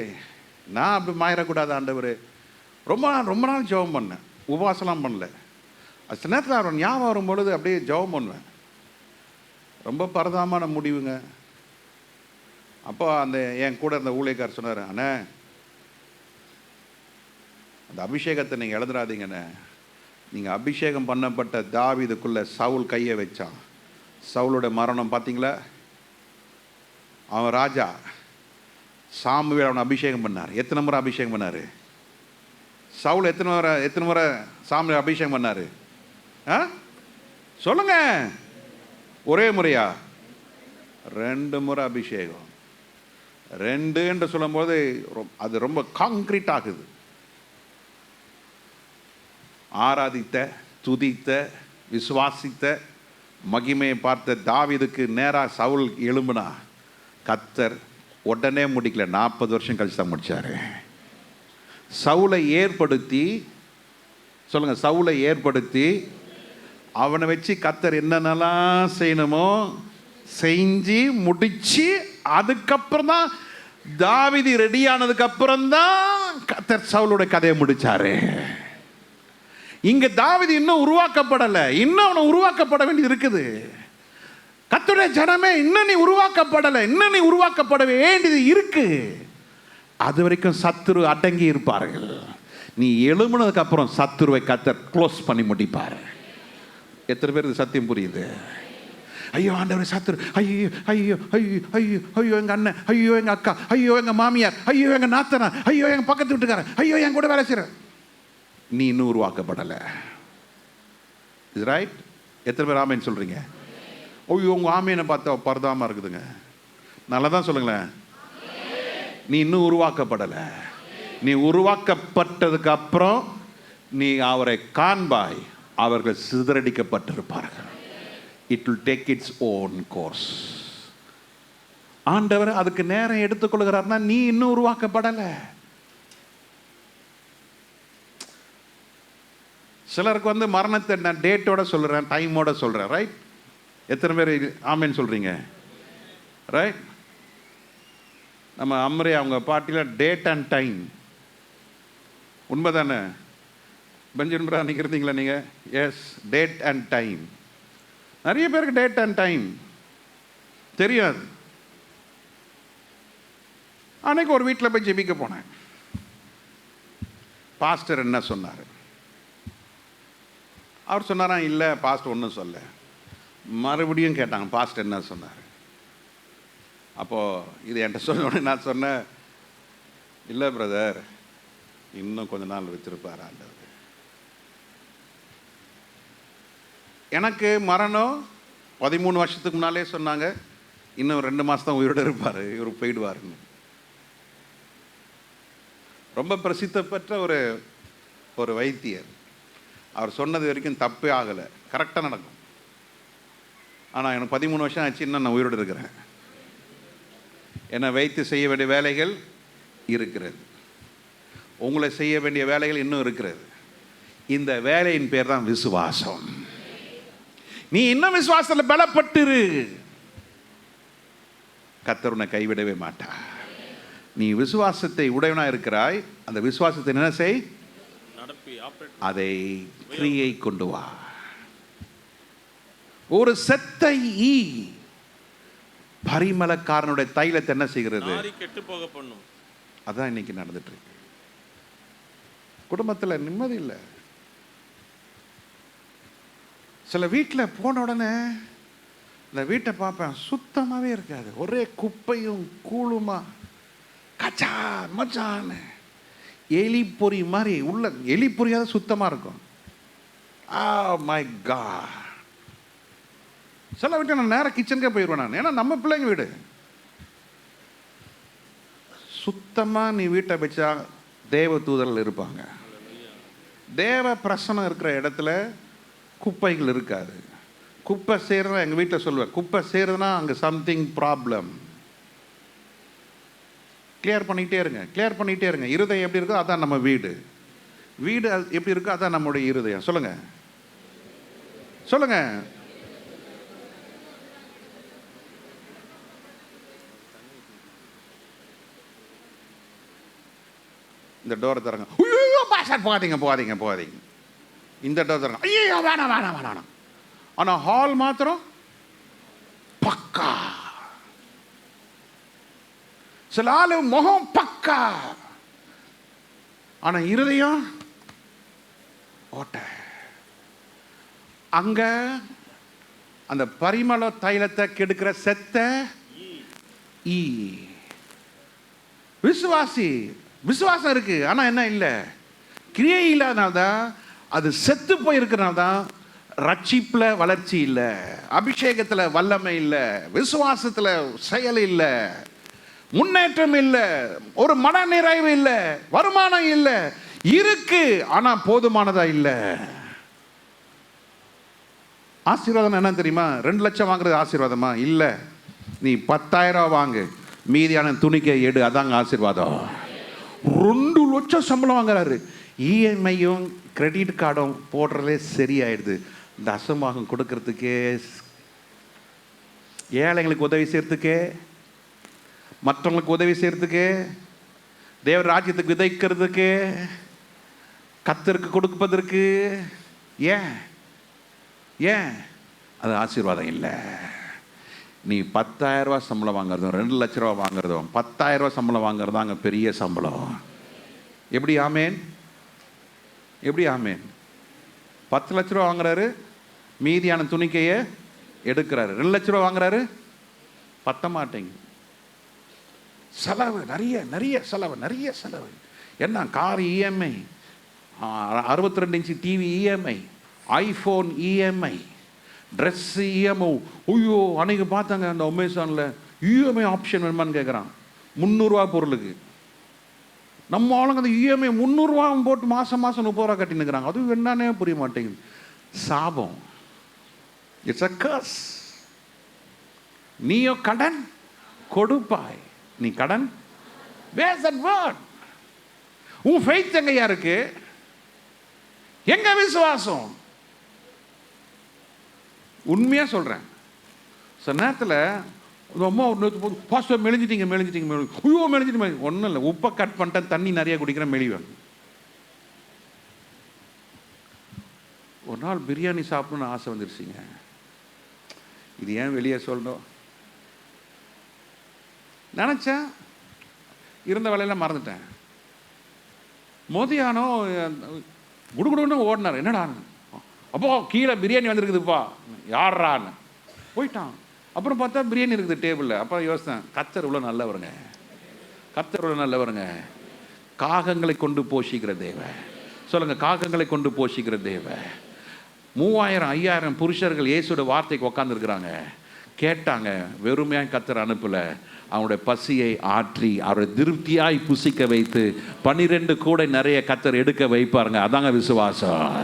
A: நான் அப்படி மாயிடக்கூடாது ஆண்டவர். ரொம்ப நாள் ஜெபம் பண்ணேன், உபவாசலாம் பண்ணல. சில நேரத்தில் அவர் ஞாபகம் வரும் பொழுது அப்படியே ஜெபம் பண்ணுவேன். ரொம்ப பரதாமான முடிவுங்க. அப்போ அந்த என் கூட அந்த ஊழியக்காரர் சொன்னார், அண்ணே அந்த அபிஷேகத்தை நீங்கள் எழுதுறாதீங்கண்ணே. நீங்கள் அபிஷேகம் பண்ணப்பட்ட தாவீதுக்குள்ளே சவுல் கையை வச்சான். சவுலோட மரணம் பார்த்தீங்களா? அவன் ராஜா. சாமுவேல் அவனை அபிஷேகம் பண்ணார். எத்தனை முறை அபிஷேகம் பண்ணார்? சவுல் எத்தனை முறை சாமுவேல் அபிஷேகம் பண்ணார்? சொல்லுங்க, ஒரே முறையா? 2 முறை அபிஷேகம். 2 என்று சொல்லும்போது அது ரொம்ப காங்கிரீட் ஆகுது. ஆராதித்த, துதித்த, விசுவாசித்த, மகிமையை பார்த்த தாவீதுக்கு நேராக சவுல் எழும்புனா, கர்த்தர் உடனே முடிக்கல, 40 வருஷம் கழிச்சு தான் முடிச்சாரு. சவுலை ஏற்படுத்தி, சொல்லுங்க, சவுலை ஏற்படுத்தி அவனை வச்சு கர்த்தர் என்னென்னலாம் செய்யணுமோ செஞ்சு முடிச்சு, அதுக்கப்புறம் தான் தாவீது ரெடி ஆனதுக்கு அப்புறம் தான் கர்த்தர் சவுலோட கதையை முடிச்சாரு. இங்க தாவீது இன்னும் உருவாக்கப்படலை, இன்னும் அவனை உருவாக்கப்பட வேண்டியது இருக்குது. கர்த்தருடைய ஜனமே, இன்னும் நீ உருவாக்கப்படலை, இன்னும் நீ உருவாக்கப்பட வேண்டியது இருக்கு. அது வரைக்கும் சத்துரு அடங்கி இருப்பார்கள். நீ எழும்புனதுக்கு அப்புறம் சத்துருவை கர்த்தர் க்ளோஸ் பண்ணி முடிப்பாரு. எத்தனை பேருக்கு சத்தியம் புரியுது? ஐயோ ஆண்டவரே, சத்துரு, ஐயோ ஐயோ ஐயோ ஐயோ ஐயோ எங்கள் அண்ணன், ஐயோ எங்கள் அக்கா, ஐயோ எங்கள் மாமியார், ஐயோ எங்கள் நாத்தனா, ஐயோ எங்கள் பக்கத்து வீட்டுக்காரன், ஐயோ என் கூட வேலை செய்கிற. நீ இன்னும் உருவாக்கப்படலை. இது ரைட்? எத்தனை பேர் ஆமேன்னு சொல்கிறீங்க? ஐயோ உங்கள் ஆமேனை பார்த்தா பரதாமல் இருக்குதுங்க. நல்லா தான் சொல்லுங்களேன். நீ இன்னும் உருவாக்கப்படலை. நீ உருவாக்கப்பட்டதுக்கு அப்புறம் நீ அவரை காண்பாய். அவர்கள் சிதறடிக்கப்பட்டிருப்பார்கள். It will take its own course. ஆண்டவர் அதுக்கு நேரம் எடுத்துக்கொள்கிறார்னா நீ இன்னும் உருவாக்கப்படலை. சிலருக்கு வந்து மரணத்தை நான் டேட்டோட சொல்கிறேன், டைமோட சொல்கிறேன். ரைட்? எத்தனை பேர் ஆமேன்னு சொல்கிறீங்க? ரைட்? நம்ம அம்ரே அவங்க பாட்டியில் டேட் அண்ட் டைம். உண்மை தானே? பெஞ்சமின் அன்றைக்கி இருந்தீங்களா நீங்கள்? Yes, date and time. நிறைய பேருக்கு டேட் அண்ட் டைம் தெரியாது. அன்னைக்கு ஒரு வீட்டில் போய் ஜெபிக்க போனேன். பாஸ்டர் என்ன சொன்னார்? அவர் சொன்னாரா? இல்லை பாஸ்டர் ஒன்றும் சொல்ல. மறுபடியும் கேட்டாங்க, பாஸ்டர் என்ன சொன்னார்? அப்போது இது என்கிட்ட சொன்னோடனே நான் சொன்னேன், இல்லை பிரதர், இன்னும் கொஞ்ச நாள் வச்சிருப்பார் ஆண்டவர். எனக்கு மரணம் 13 வருஷத்துக்கு முன்னாலே சொன்னாங்க, இன்னும் 2 மாதம் தான் உயிரோடு இருப்பார், இவர் போயிடுவாருன்னு. ரொம்ப பிரசித்த பெற்ற ஒரு வைத்தியர். அவர் சொன்னது வரைக்கும் தப்பே ஆகலை, கரெக்டாக நடக்கும். ஆனால் எனக்கு 13 வருஷம் ஆச்சு, இன்னும் நான் உயிரோடு இருக்கிறேன். என்னை வைத்து செய்ய வேண்டிய வேலைகள் இருக்கிறது. உங்களை செய்ய வேண்டிய வேலைகள் இன்னும் இருக்கிறது. இந்த வேலையின் பேர் தான் விசுவாசம். நீ இன்னும் விசுவாசத்தில் பலப்பட்டுரு, கர்த்தர் உன்னை கைவிடவே மாட்டார். நீ விசுவாசத்தை உடையவனா இருக்கிறாய். அந்த விசுவாசத்தை என்ன செய்? அதை கிரியை கொண்டு வா. ஒரு செத்த ஈ பரிமளக்காரனுடைய தைலத்தை என்ன செய்கிறது?
B: கெட்டு போக பண்ணும்.
A: அதான் இன்னைக்கு நடந்துட்டு இருக்கு. குடும்பத்தில் நிம்மதி இல்லை. சில வீட்டில் போன உடனே இந்த வீட்டை பார்ப்பேன், சுத்தமாகவே இருக்காது, ஒரே குப்பையும் கூழுமா, கச்சா மச்சான்னு எலிப்பொறி மாதிரி. உள்ள எலிப்பொறியாவது சுத்தமாக இருக்கும். My God. சில வீட்டை நான் நேராக கிச்சனுக்கே போயிடுவேன் நான். ஏன்னா நம்ம பிள்ளைங்க வீடு. சுத்தமாக நீ வீட்டை வச்சா தேவ தூதர்கள் இருப்பாங்க. தேவ பிரசனம் இருக்கிற இடத்துல குப்பைகள் இருக்காது. குப்பை செய்கிறதா எங்கள் வீட்டில் சொல்லுவேன், குப்பை செய்கிறதுனா அங்கே சம்திங் ப்ராப்ளம். கிளியர் பண்ணிகிட்டே இருங்க, கிளியர் பண்ணிகிட்டே இருங்க. இருதயம் எப்படி இருக்கோ அதான் நம்ம வீடு. வீடு எப்படி இருக்கோ அதான் நம்முடைய இருதயம். சொல்லுங்க சொல்லுங்க. இந்த டோரை தரங்க. ஐயோ பாஸ்டர் போகாதீங்க போகாதீங்க போகாதீங்க. இந்த டோர் தரங்க. ஐயோ வேணாம் வேணாம் வேணாம். ஆனால் ஹால் மாத்திரம் பக்கா. சில ஆளு முகம் பக்கா, ஆனா இருதயம் ஓட்ட. அங்க அந்த பரிமள தைலத்தை கெடுக்கிற செத்த ஈ. விசுவாசி விசுவாசம் இருக்கு, ஆனா என்ன இல்லை? கிரியை இல்லாதனால்தான், அது செத்து போயிருக்கிறனால்தான் ரட்சிப்புல வளர்ச்சி இல்லை, அபிஷேகத்துல வல்லமை இல்லை, விசுவாசத்துல செயல் இல்லை, முன்னேற்றம் இல்லை, ஒரு மன நிறைவு இல்லை, வருமானம் இல்லை. இருக்கு, ஆனா போதுமானதா இல்லை. ஆசீர்வாதம் என்ன தெரியுமா? 2 லட்சம் வாங்குறது ஆசீர்வாதமா? இல்லை. நீ 10,000 வாங்கு, மீதியான துணிக்கை எடு, அதாங்க ஆசீர்வாதம். 2 லட்சம் சம்பளம் வாங்குறாரு. இஎம்ஐயும் கிரெடிட் கார்டும் போடுறதே சரியாயிடுது. தசமாகம் கொடுக்கறதுக்கே, ஏழைங்களுக்கு உதவி செய்யறதுக்கே, மற்றவங்களுக்கு உதவி செய்யறதுக்கு, தேவ ராஜ்யத்துக்கு விதைக்கிறதுக்கு, கர்த்தருக்கு கொடுப்பதற்கு. ஏன் ஏன் அது ஆசீர்வாதம் இல்லை. நீ 10,000 ரூபா சம்பளம் வாங்குறதும் 2 லட்ச ரூபா வாங்குறதும் 10,000 ரூபா சம்பளம் வாங்குறதும் அங்கே பெரிய சம்பளம். எப்படி ஆமேன்? எப்படி ஆமேன்? 10 லட்ச ரூபா வாங்குறாரு, மீதியான துணிக்கையை எடுக்கிறாரு. 2 லட்ச ரூபா வாங்குறாரு, பத்த மாட்டேங்க. செலவு நிறைய நிறைய செலவு நிறைய செலவு. என்ன car EMI, 62 inch TV EMI, iPhone EMI, dress EMI. ஐயோ அன்னைக்கு பார்த்தாங்க அந்த அமேசானில் இஎம்ஐ ஆப்ஷன் வேணுமான்னு கேட்குறான். 300 ரூபா பொருளுக்கு. நம்ம ஆளுங்க அந்த இஎம்ஐ 300 ரூபா போட்டு மாதம் மாதம் 30 ரூபா கட்டினுக்கிறாங்க. அது என்னன்னே புரிய மாட்டேங்குது. சாபம். It's a curse. நீயோ கடன் கொடுப்பாய். நீ கடன் வேஸ் தட் வேர்ட். உன் ஃபெய்த் எங்கயா இருக்கு? எங்க விசுவாசம்? உண்மையா சொல்றேன். சில நேரத்தில் அம்மா பாஸ்டர் மெலிஞ்சிட்டீங்க மெலிஞ்சிட்டீங்க, ஐயோ மெலிஞ்சிட்டு. ஒன்றும் இல்லை, உப்பை கட் பண்ணிட்டேன், தண்ணி நிறைய குடிக்கிறேன், மெலிவேன். ஒரு நாள் பிரியாணி சாப்பிடணும்னு ஆசை வந்துருச்சுங்க. இது ஏன் வெளியே சொல்லணும் நினச்சேன், இருந்த வேலையெல்லாம் மறந்துட்டேன். மோதியானோ குடுகுடுன்னு ஓடினார். என்னடா? அப்போ கீழே பிரியாணி வந்துருக்குதுப்பா. யார்றான்னு போயிட்டான். அப்புறம் பார்த்தா பிரியாணி இருக்குது டேபிளில். அப்புறம் யோசித்தேன், கர்த்தர் இவ்வளோ நல்லவருங்க, கர்த்தர் இவ்வளோ நல்லவருங்க. காகங்களை கொண்டு போஷிக்கிற தேவ. சொல்லுங்க, காகங்களை கொண்டு போஷிக்கிற தேவ. 3000 5000 புருஷர்கள் இயேசுவோட வார்த்தைக்கு உட்காந்துருக்குறாங்க. கேட்டாங்க, வெறுமையாக கர்த்தர் அனுப்பல, அவனுடைய பசியை ஆற்றி அவரை திருப்தியாய் புசிக்க வைத்து 12 கூடை நிறைய கர்த்தர் எடுக்க வைப்பாருங்க. அதாங்க விசுவாசம்.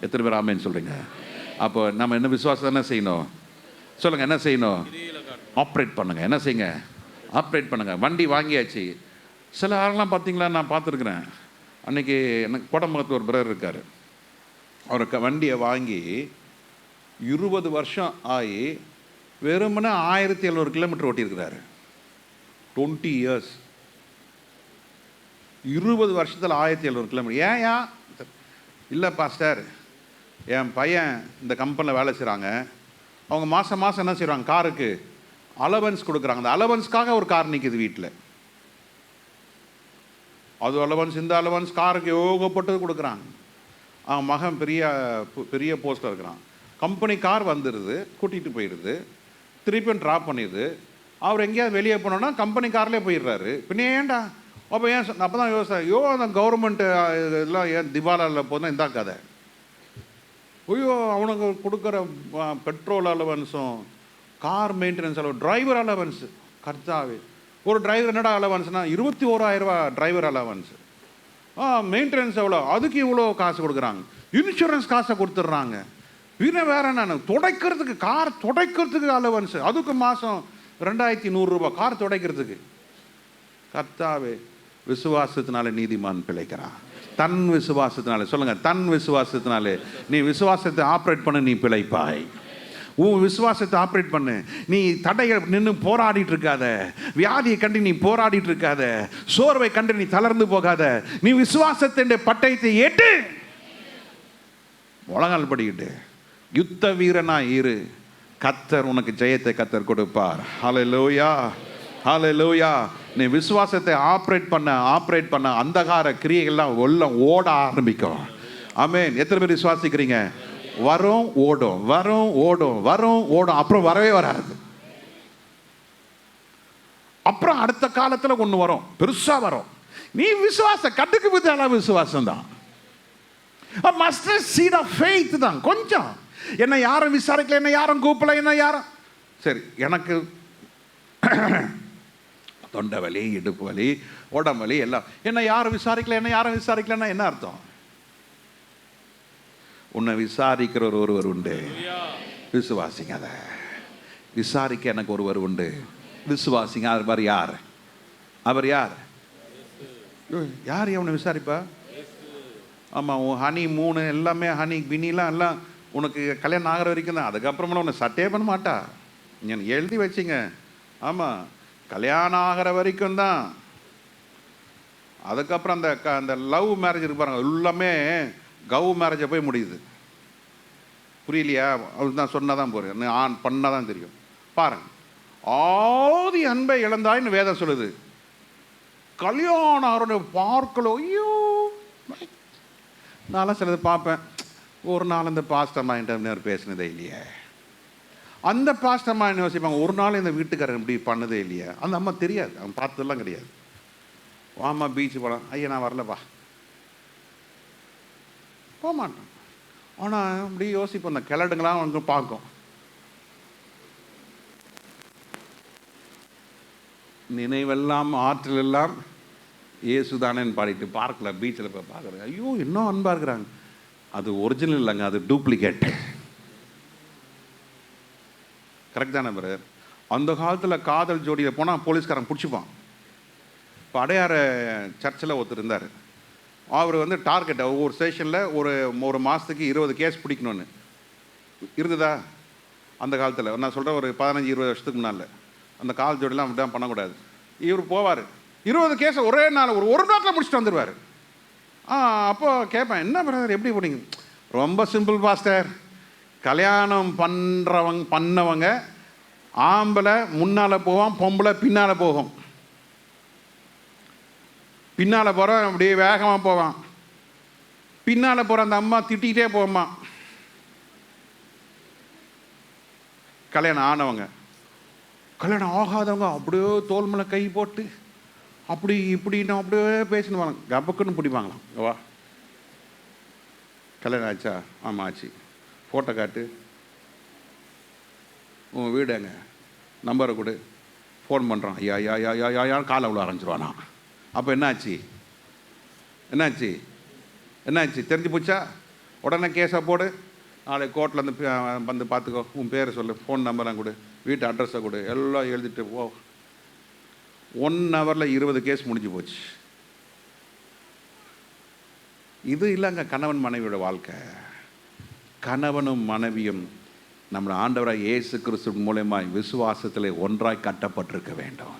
A: எத்தனை பேர் ஆமேன்னு சொல்றீங்க? அப்போ நம்ம என்ன விசுவாசம் என்ன செய்யணும்? சொல்லுங்க, என்ன செய்யணும்? ஆப்ரேட் பண்ணுங்க. என்ன செய்யுங்க? ஆப்ரேட் பண்ணுங்க. வண்டி வாங்கியாச்சு. சில ஆளெலாம் பார்த்தீங்களா, நான் பார்த்துருக்குறேன். அன்றைக்கி எனக்கு கோடம்பகத்தில் ஒரு பிரதர் இருக்கார். அவர் வண்டியை வாங்கி 20 வருஷம் ஆகி வெறுமனே 1700 கிலோமீட்டர் ஓட்டியிருக்கிறாரு. 20 இயர்ஸ், 20 வருஷத்தில் 1700 கிலோமீட்டர். ஏன்யா? இல்லை பாஸ்டர், என் பையன் இந்த கம்பெனியில் வேலை செய்கிறாங்க. அவங்க மாதம் மாதம் என்ன செய்கிறாங்க, காருக்கு அலவன்ஸ் கொடுக்குறாங்க. அந்த அலவன்ஸ்க்காக ஒரு கார் நிற்கிது வீட்டில். அது அலவன்ஸ், இந்த அலவன்ஸ், காருக்கு யோகப்பட்டது கொடுக்குறாங்க. அவன் மகன் பெரிய பெரிய போஸ்ட்டில் இருக்கிறான். கம்பெனி கார் வந்துடுது, கூட்டிகிட்டு போயிடுது, திருப்பியும் ட்ராப் பண்ணிடுது. அவர் எங்கேயாவது வெளியே போனோன்னா கம்பெனி கார்லேயே போயிடுறாரு. பின்ன ஏன்டா? அப்போ ஏன்? அப்போ தான் யோசிச்சேன், அந்த கவர்மெண்ட்டு இதெல்லாம் ஏன் திவாலாவில் போதும் இந்த கதை. ஐயோ, அவனுக்கு கொடுக்குற பெட்ரோல் அலவன்ஸும் car maintenance allowance, driver allowance. கர்த்தாவே, ஒரு டிரைவர் என்னடா அலவன்ஸ்னால் 21,000 ரூபா டிரைவர் அலவன்ஸு. மெயின்டெனன்ஸ் எவ்வளோ, அதுக்கு இவ்வளோ காசு கொடுக்குறாங்க. இன்சூரன்ஸ் காசை கொடுத்துட்றாங்க. பின்ன வேற என்ன, துடைக்கிறதுக்கு, கார் துடைக்கிறதுக்கு அலவன்ஸு, அதுக்கு மாதம் 2100 ரூபா கார் துடைக்கிறதுக்கு. கர்த்தாவே, விசுவாசத்தினால நீதிமான் பிழைக்கிறான். தன் விசுவாசத்தினாலே, சொல்லுங்க, தன் விசுவாசத்தினாலே. நீ விசுவாசத்தை ஆப்ரேட் பண்ண, நீ பிழைப்பாய். உன் விசுவாசத்தை ஆப்ரேட் பண்ணு. நீ தடையை நின்று போராடிட்டு இருக்காத. வியாதியை கண்டு நீ போராடிட்டு இருக்காத. சோர்வை கண்டு நீ தளர்ந்து போகாத. நீ விசுவாசத்தின் பட்டயத்தை ஏற்று முழங்கால் படிக்கிட்டு யுத்த வீரனா இரு. கர்த்தர் உனக்கு ஜெயத்தை கர்த்தர் கொடுப்பார். ஹல்லேலூயா, ஹல்லேலூயா. நீ விசுவாசத்தை ஆப்ரேட் பண்ண அந்தகார கிரியைகள்லாம் எல்லாம் ஓட ஆரம்பிக்கும். ஆமென். எத்தனை பேர் விசுவாசிக்கிறீங்க? வரும் ஓடும், வரும் ஓடும், வரும் ஓடும், அப்புறம் வரவே வராது. அப்புறம் அடுத்த காலத்தில் ஒன்று வரும், பெருசா வரும். நீ விசுவாசம் கட்டுக்கு வித்தால விசுவாசம் தான். மஸ்டர்ட் சீட் ஆஃப் ஃபெய்த் தான். கொஞ்சம் என்ன யாரும் விசாரிக்கல, என்ன யாரும் கூப்பிடல, என்ன யாரும் சரி, எனக்கு தொண்டை வலி, இடுப்பு வலி, உடம்பு வலி எல்லாம், என்ன யாரும் விசாரிக்கலன்னா என்ன அர்த்தம்? உன்னை விசாரிக்கிற ஒருவர் உண்டு, விசுவாசிங்க. அதை விசாரிக்க எனக்கு ஒருவர் உண்டு, விசுவாசிங்க. அவர் யார்? அவர் யார்? யார் அவனை விசாரிப்பா? ஆமாம், உன் ஹனி மூணு எல்லாமே ஹனி பினிலாம் எல்லாம் உனக்கு கல்யாணம் ஆகிற வரைக்கும் தான். அதுக்கப்புறமா உன்னை சட்டே பண்ண மாட்டா. நீங்கள் எழுதி வச்சிங்க. ஆமாம், கல்யாணம் ஆகிற வரைக்கும் தான். அதுக்கப்புறம் அந்த லவ் மேரேஜ் இருக்கு பாருங்க, எல்லாமே கவ் மேரேஜை போய் முடியுது. புரியலையா? அது தான் சொன்னால் தான் போகிறேன், ஆண் பண்ணால் தான் தெரியும். பாருங்க, ஆதி அன்பை இழந்தாயின்னு வேதம் சொல்லுது. கல்யாணம் ஆகிறோட பார்க்கலோ, ஐயோ, நான்லாம் சிலது பார்ப்பேன். ஒரு நாள் இந்த பாஸ்டர் மைண்ட் பேசினதே இல்லையே, அந்த பாஸ்டர் மைண்ட் யோசிப்பாங்க, ஒரு நாள் இந்த வீட்டுக்காரன் இப்படி பண்ணதே இல்லையே. அந்த அம்மா தெரியாது, அவன் பார்த்ததெல்லாம் கிடையாது. வாமா பீச்சு போகலாம், ஐயா நான் வரலப்பா, போக மாட்டான். ஆனால் அப்படி யோசிப்போம், அந்த கிளடுங்களாம் வந்து பார்க்கும். நினைவெல்லாம் ஆற்றல் எல்லாம் ஏசுதானேன்னு பாடிட்டு பார்க்கல, பீச்சில் போய் பார்க்குறேன். ஐயோ, இன்னும் அன்பாக இருக்கிறாங்க. அது ஒரிஜினல் இல்லைங்க, அது டூப்ளிகேட். கரெக்ட் தானே பிரதர்? அந்த காலத்தில் காதல் ஜோடியில் போனால் போலீஸ்காரன் பிடிச்சிப்பான். இப்போ அடையாறு சர்ச்சில் ஒருத்தர் இருந்தார். அவர் வந்து டார்கெட், ஒவ்வொரு ஸ்டேஷனில் ஒரு மாதத்துக்கு 20 கேஸ் பிடிக்கணும்னு இருந்ததா அந்த காலத்தில். நான் சொல்கிறேன், ஒரு 15-20 வருஷத்துக்கு முன்னால். அந்த காதல் ஜோடிலாம் அப்படி தான் பண்ணக்கூடாது. இவர் போவார், 20 கேஸை ஒரே நாள் ஒரு நாட்டில் முடிச்சுட்டு வந்துடுவார். அப்போ கேட்பேன், என்ன பிரதர் எப்படி போனீங்க? ரொம்ப சிம்பிள் பாஸ்டர், கல்யாணம் பண்ணவங்க ஆம்பளை முன்னால் போவான், பொம்பளை பின்னால் போகும். பின்னால் போகிறான், அப்படியே வேகமாக போவான். பின்னால் போகிற அந்த அம்மா திட்டிகிட்டே போமா. கல்யாணம் ஆனவங்க, கல்யாணம் ஆகாதவங்க அப்படியே தோல் மேலே கை போட்டு அப்படி இப்படின்னு அப்படியே பேசினுவாங்க. கபக்குன்னு பிடிப்பாங்களாம். வா, கல்யாணம் ஆச்சா? ஆமாம் ஆச்சு. ஃபோட்டோ காட்டு, உன் வீடு எங்க, நம்பரை கொடு, ஃபோன் பண்ணுறான். ஐயா ஐயா ஐயா ஐயா ஐயா காலை விழ ஆரம்பிச்சிருவானா. அப்போ என்னாச்சு? தெரிஞ்சு போச்சா? உடனே கேஸை போடு, நாளைக்கு கோர்ட்டில் வந்து பார்த்துக்கோ, உன் பேரை சொல்லு, ஃபோன் நம்பரெலாம் கொடு, வீட்டு அட்ரஸை கொடு, எல்லாம் எழுதிட்டு போ. 1 ஹவரில் 20 கேஸ் முடிஞ்சு போச்சு. இது இல்லைங்க கணவன் மனைவியோட வாழ்க்கை. கணவனும் மனைவியும் நம்ம ஆண்டவராக இயேசு கிறிஸ்து மூலமாய் விசுவாசத்தில் ஒன்றாய் கட்டப்பட்டிருக்க வேண்டும்.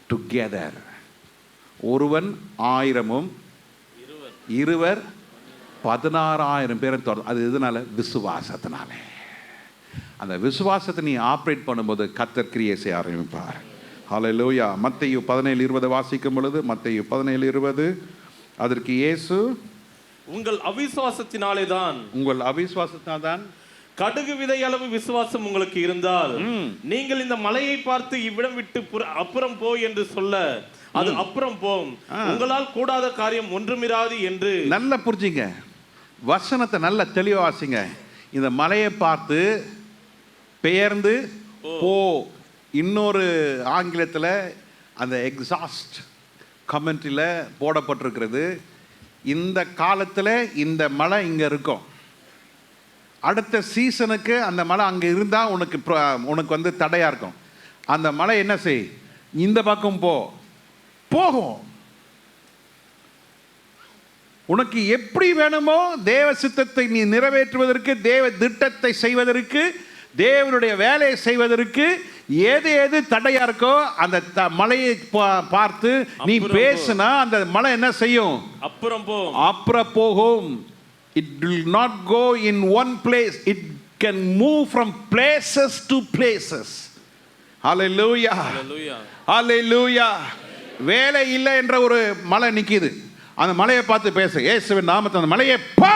A: டுகெதர். ஒருவன் 1000 இருவர் 16,000 பேரை அது எதனால? விசுவாசத்தினால. அந்த விசுவாசத்தை நீ ஆப்ரேட் பண்ணும்போது கர்த்தர் கிரியை செய்ய ஆரம்பிப்பார். ஹல்லேலூயா. மத்தேயு 17:20 வாசிக்கும் பொழுது, மத்தேயு 17:20, அதற்கு இயேசு,
B: உங்கள் அவிசுவாசத்தினாலே தான்,
A: உங்கள் அவிசுவாசத்தினால் தான்
B: கடுகு விதை அளவு விசுவாசம் உங்களுக்கு இருந்தால் நீங்கள் இந்த மலையை பார்த்து இவ்விடம் விட்டு அப்புறம் போ என்று சொல்ல அது அப்புறம் போம். உங்களால் கூடாத காரியம் ஒன்றுமிராது என்று.
A: நல்லா புரிஞ்சுங்க, வசனத்தை நல்ல தெளிவா வாசிங்க. இந்த மலையை பார்த்து பெயர்ந்து போ. இன்னொரு ஆங்கிலத்தில் அந்த எக்ஸாஸ்ட் கமெண்ட்ரியில் போடப்பட்டிருக்கிறது, இந்த காலத்தில் இந்த மலை இங்கே இருக்கும், அடுத்த சீசனுக்கு அந்த மலை அங்கே இருந்தால் உனக்கு வந்து தடையாக இருக்கும். அந்த மலை என்ன செய், இந்த பக்கம் போகும். உனக்கு எப்படி வேணுமோ தேவ சித்தத்தை நீ நிறைவேற்றுவதற்கு, தேவ திட்டத்தை செய்வதற்கு, தேவனுடைய வேலையை செய்வதற்கு எது தடையா இருக்கோ அந்த மலையை பார்த்து நீ பேசினா அந்த மலை என்ன செய்யும்? அப்புறம் போகும். It will not go in one place. It can move from places to places. Hallelujah.
B: Hallelujah.
A: Hallelujah. வேலை இல்லை என்ற ஒரு மலை நிக்குது, அந்த மலையை பார்த்து பேசு, இயேசுவின் நாமத்தில் அந்த மலையை போ.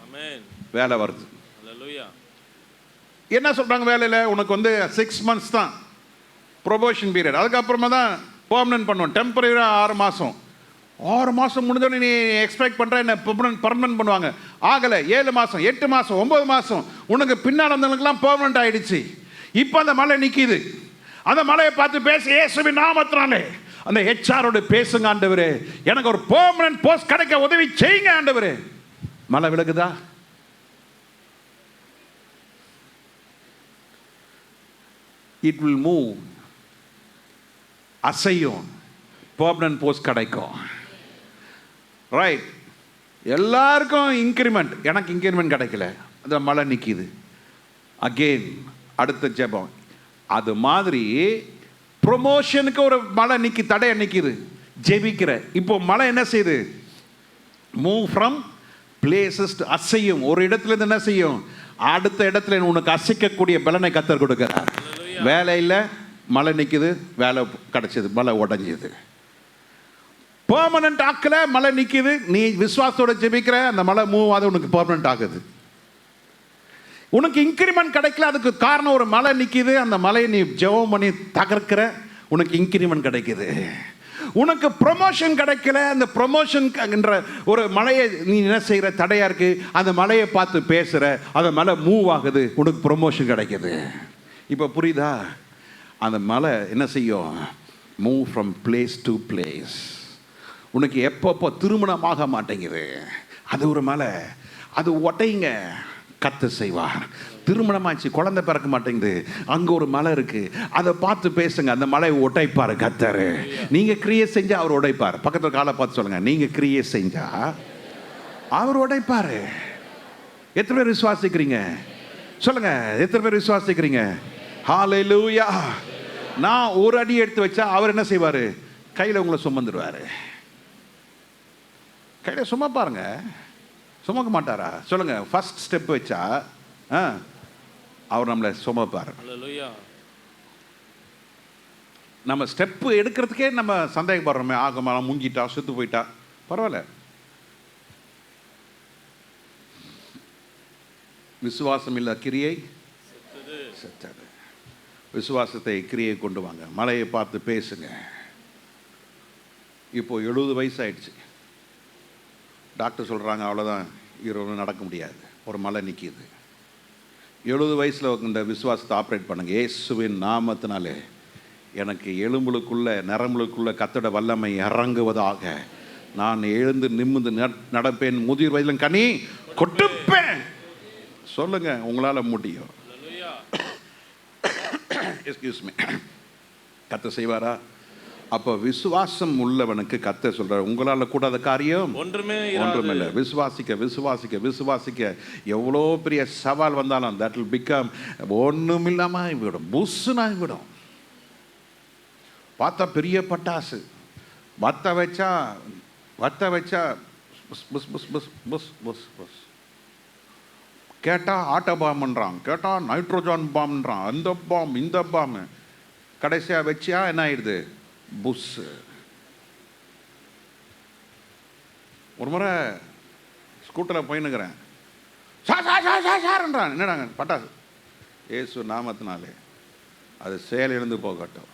B: ஆமென்.
A: வேலை வருது.
B: ஹல்லேலூயா.
A: என்ன சொல்றாங்க? வேலையில உனக்கு வந்து 6 months தான் ப்ரொபோஷன் பீரியட், அதுக்கப்புறமா தான் பெர்மனன்ட் பண்ணுவோம். டெம்பரரியா 6 மாதம். 6 மாதம் முடிஞ்சோடனே நீ எக்ஸ்பெக்ட் பண்ணுற என்ன பர்மனன்ட் பண்ணுவாங்க. ஆகலை. 7 மாதம், 8 மாதம், 9 மாதம், உனக்கு பின்னால் இருந்தவங்களுக்குலாம் பெர்மனன்ட் ஆகிடுச்சு. இப்போ அந்த மலை நிற்கிது. அந்த மலையை பார்த்து பேச, இயேசுவின் நாமத்தினாலே அந்த ஹெச்ஆரோடு பேசுங்க ஆண்டவரே, எனக்கு ஒரு பெர்மனன்ட் போஸ்ட் கிடைக்க உதவி செய்யுங்க ஆண்டவரே. மலை விலகுதா? It will move. அசையும். பெர்மனன்ட் போஸ்ட் கிடைக்கும். ரைட். எல்லாருக்கும் இன்க்ரிமெண்ட், எனக்கு இன்க்ரிமெண்ட் கிடைக்கல, அந்த மழை நிற்கிது. அகெயின் அடுத்த ஜெபம். அது மாதிரி ப்ரொமோஷனுக்கு ஒரு மழை தடைய நிற்கிது, ஜெபிக்கிற. இப்போ மழை என்ன செய்யுது? மூவ் ஃப்ரம் பிளேசஸ் டு அசையும். ஒரு இடத்துல இருந்து என்ன செய்யும்? அடுத்த இடத்துல உனக்கு அசைக்கக்கூடிய பலனை கர்த்தர் கொடுக்கிறார். வேலை இல்லை, மழை நிற்குது, வேலை கிடைச்சது, மழை உடஞ்சிது. பெர்மனன்ட் ஆக்கல, மழை நிற்கிது, நீ விசுவாசத்தோட ஜெபிக்கிற, அந்த மழை மூவ் ஆகுது, உனக்கு பெர்மனன்ட் ஆகுது. உனக்கு இன்க்ரிமெண்ட் கிடைக்கல, அதுக்கு காரணம் ஒரு மழை நிற்கிது, அந்த மலையை நீ ஜெபம் பண்ணி தகர்க்கிற, உனக்கு இன்க்ரிமெண்ட் கிடைக்குது. உனக்கு ப்ரொமோஷன் கிடைக்கல, அந்த ப்ரொமோஷன் என்ற ஒரு மலையை நீ என்ன செய்கிற, தடையா இருக்கு, அந்த மலையை பார்த்து பேசுகிற, அந்த மலை மூவ் ஆகுது, உனக்கு ப்ரொமோஷன் கிடைக்குது. இப்போ புரியுதா? அந்த மலை என்ன செய்யும்? Move from place to place. உனக்கு எப்பப்போ திருமணமாக மாட்டேங்குது, அது ஒரு மலை, அது ஒட்டைங்க, கர்த்தர் செய்வார். திருமணமாச்சு, குழந்தை பிறக்க மாட்டேங்குது, அங்கே ஒரு மலை இருக்கு, அதை பார்த்து பேசுங்க, அந்த மலை உடைப்பார் கர்த்தர். நீங்க கிரியேட் செஞ்சா அவர் உடைப்பார். பக்கத்தில் காலை பார்த்து சொல்லுங்க, நீங்க கிரியேட் செஞ்சா அவர் உடைப்பாரு. எத்தனை பேர் விசுவாசிக்கிறீங்க? சொல்லுங்க, எத்தனை பேர் விசுவாசிக்கிறீங்க? ஹல்லேலூயா. நான் ஒரு அடி எடுத்து வச்சா அவர் என்ன செய்வாரு? கையில் உங்களை சுமந்துடுவாரு. கையில் சும்மா பாருங்க, சுமக்க மாட்டாரா? சொல்லுங்க. ஃபர்ஸ்ட் ஸ்டெப் வச்சா அவர் நம்மளை சுமப்பார். நம்ம ஸ்டெப் எடுக்கிறதுக்கே நம்ம சந்தேகப்படுறோமே, ஆகமா முங்கிட்டா, சுத்து போயிட்டா, பரவாயில்ல. விசுவாசம் இல்ல கிரியை செத்தது. விசுவாசத்தை கிரியை கொண்டு வாங்க. மலையை பார்த்து பேசுங்க. இப்போ 70 வயசு ஆயிடுச்சு, டாக்டர் சொல்கிறாங்க அவ்வளோதான், இரவு நடக்க முடியாது, ஒரு மலை நிற்கிது. 70 வயசில் இந்த விசுவாசத்தை ஆப்ரேட் பண்ணுங்க. இயேசுவின் நாமத்தினாலே எனக்கு எலும்புகளுக்குள்ள நரம்புகளுக்குள்ள கர்த்தருடைய வல்லமை இறங்குவதாக. நான் எழுந்து நிமிர்ந்து நடப்பேன், முதிர் வயதிலும் கனி கொடுப்பேன். சொல்லுங்க, உங்களால் முடியும். Excuse me. கர்த்தர் செய்வாரா? அப்போ விசுவாசம் உள்ளவனுக்கு கர்த்தர் சொல்றார், உங்களால கூடாத காரியம் ஒன்றுமில்லை. விசுவாசிக்க விசுவாசிக்க விசுவாசிக்க எவ்வளோ பெரிய சவால் வந்தாலும் that will become ஒன்றுமில்லாம விடும், புஷ்ஷுனாகி விடும். பார்த்தா பெரிய பட்டாசு, வத்த வச்சா புஸ் புஸ் புஸ் புஸ் புஸ் புஸ் புஸ், கேட்டால் ஆட்டோ பாம்புன்றான், கேட்டால் நைட்ரோஜன் பாம்புன்றான், அந்த பாம்பு இந்த பாம்பு, கடைசியாக வச்சியா என்ன ஆயிடுது, புஷ். ஒரு முறை ஸ்கூட்டரில் போயின்னுக்கிறேன், சார்ன்றான், என்னடாங்க பட்டாசு, ஏசு நாமத்தினாலே அது செயல் எழுந்து போகட்டும்.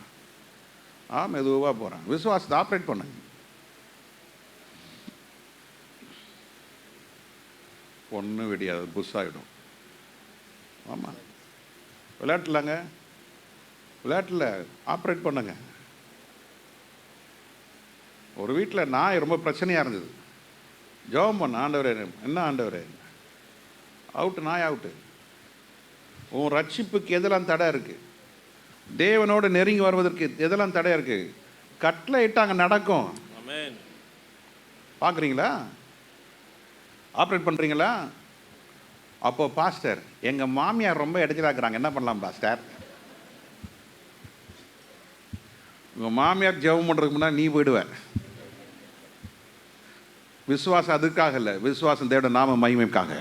A: மெதுவாக போகிறேன், விசுவாசத்தை ஆப்ரேட் பண்ணுங்க. ஒன்றும் விடியாது, புஷ் ஆகிடும். ஆமாம், விளையாட்டுலாங்க, விளையாட்டில் ஆப்ரேட் பண்ணுங்க. ஒரு வீட்டில் நாய் ரொம்ப பிரச்சனையாக இருந்தது. ஜெபம் பண்ண, ஆண்டவரே, என்ன ஆண்டவரே, அவுட்டு, நாய் அவுட்டு. உன் ரட்சிப்புக்கு எதெல்லாம் தடை இருக்குது, தேவனோடு நெருங்கி வருவதற்கு எதெல்லாம் தடையாக இருக்குது, கட்டில் இட்டாங்க நடக்கும். பார்க்குறீங்களா, ஆப்ரேட் பண்ணுறீங்களா? அப்போ பாஸ்டர், எங்கள் மாமியார் ரொம்ப இடைஞ்சலாக்குறாங்க, என்ன பண்ணலாம் பாஸ்டர்? உங்கள் மாமியார் ஜெபம் பண்ணுறதுக்கு முன்னாடி நீ போயிடுவ. விசுவாசம் அதுக்காக இல்லை, விசுவாசம் தேவட நாம மகிமைக்காக.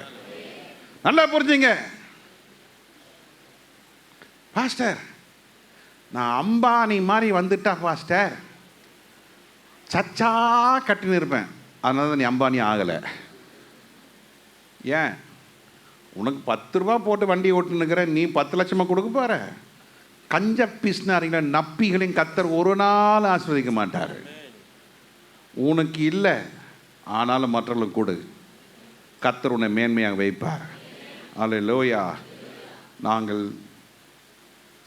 A: நல்லா புரிஞ்சுங்க பாஸ்டர், நான் அம்பானி மாதிரி வந்துட்டா பாஸ்டர், சச்சா கட்டின்னு இருப்பேன், அதனால தான் நீ அம்பானி ஆகலை. ஏன்? உனக்கு 10 ரூபா போட்டு வண்டி ஓட்டுனுக்கிற, நீ 10 லட்சமாக கொடுக்க போகிற. கஞ்ச பிஸ்னாரிங்கள நப்பிகளையும் கர்த்தர் ஒரு நாள் ஆசீர்வதிக்க மாட்டார். உனக்கு இல்லை, ஆனாலும் மற்றவர்களுக்கு கொடு, கர்த்தர் உன்னை மேன்மையாக வைப்பார். அல்லேலூயா. நாங்கள்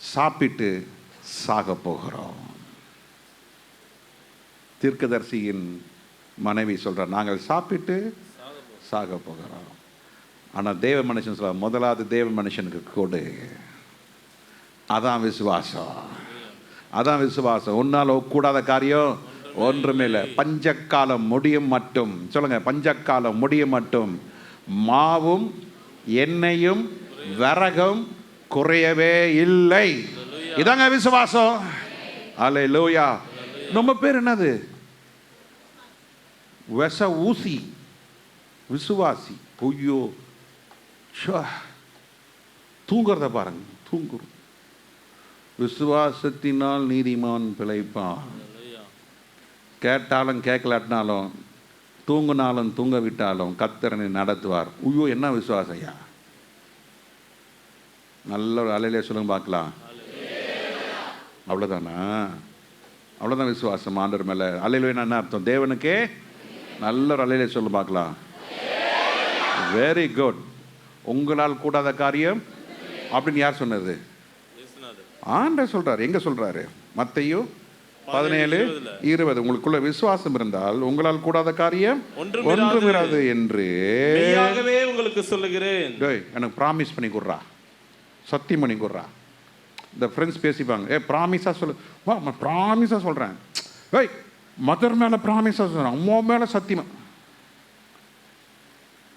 A: சாப்பிட்டு சாக போகிறோம். தீர்க்கதரிசியின் மனைவி சொல்கிறார், நாங்கள் சாப்பிட்டு சாக போகிறோம். ஆனால் தேவ மனுஷன் சொல்ல, முதலாவது தேவ மனுஷனுக்கு கொடு. அதான் விசுவாசம், அதான் விசுவாசம். உன்னால் கூடாத காரியம் ஒன்றுமே இல்லை. பஞ்சக்காலம் முடியும் மட்டும், சொல்லுங்க, பஞ்சக்காலம் முடியும் மட்டும் மாவும் எண்ணெயும் விறகும் குறையவே இல்லை. இதாங்க விசுவாசம். அல்லேலூயா. நம்ம பேர் என்னது? விஷ ஊசி விசுவாசி. பொய்யோ தூங்குறத பாருங்க, தூங்குறோம். விசுவாசத்தினால் நீதிமான் பிழைப்பான். கேட்டாலும் கேட்கலாட்டினாலும், தூங்கினாலும் தூங்க விட்டாலும் கர்த்தரனை நடத்துவார். ஐயோ, என்ன விசுவாசம் ஐயா! நல்ல ஒரு அலையிலே சொல்லுங்க பார்க்கலாம். அவ்வளோதானா? அவ்வளோதான் விசுவாசம் ஆண்டவர் மேலே. அலையிலே என்ன அர்த்தம்? தேவனுக்கே நல்ல ஒரு அலையிலே சொல்லு பார்க்கலாம். Very good. உங்களால் கூடாத காரியம் அப்படின்னு யார் சொன்னது? ஆண்டவர் சொல்றாரு. எங்க சொல்றாரு? மத்தேயு 17:20. உங்களுக்குள்ள விசுவாசம் இருந்தால் உங்களால் கூடாத காரியம் ஒன்றுமிராது என்று
B: மெய்யாகவே உங்களுக்கு சொல்லுகிறேன்.
A: எனக்கு ப்ராமிஸ் பண்ணி கொடுறா, சத்தியம் பண்ணி கொடுறா. இந்த ஃப்ரெண்ட்ஸ் பேசிப்பாங்க, ப்ராமிஸா சொல்லு. ப்ராமிஸா சொல்றேன். மதர் மேல ப்ராமிஸா சொல்றேன், அம்மா மேல சத்தியம்.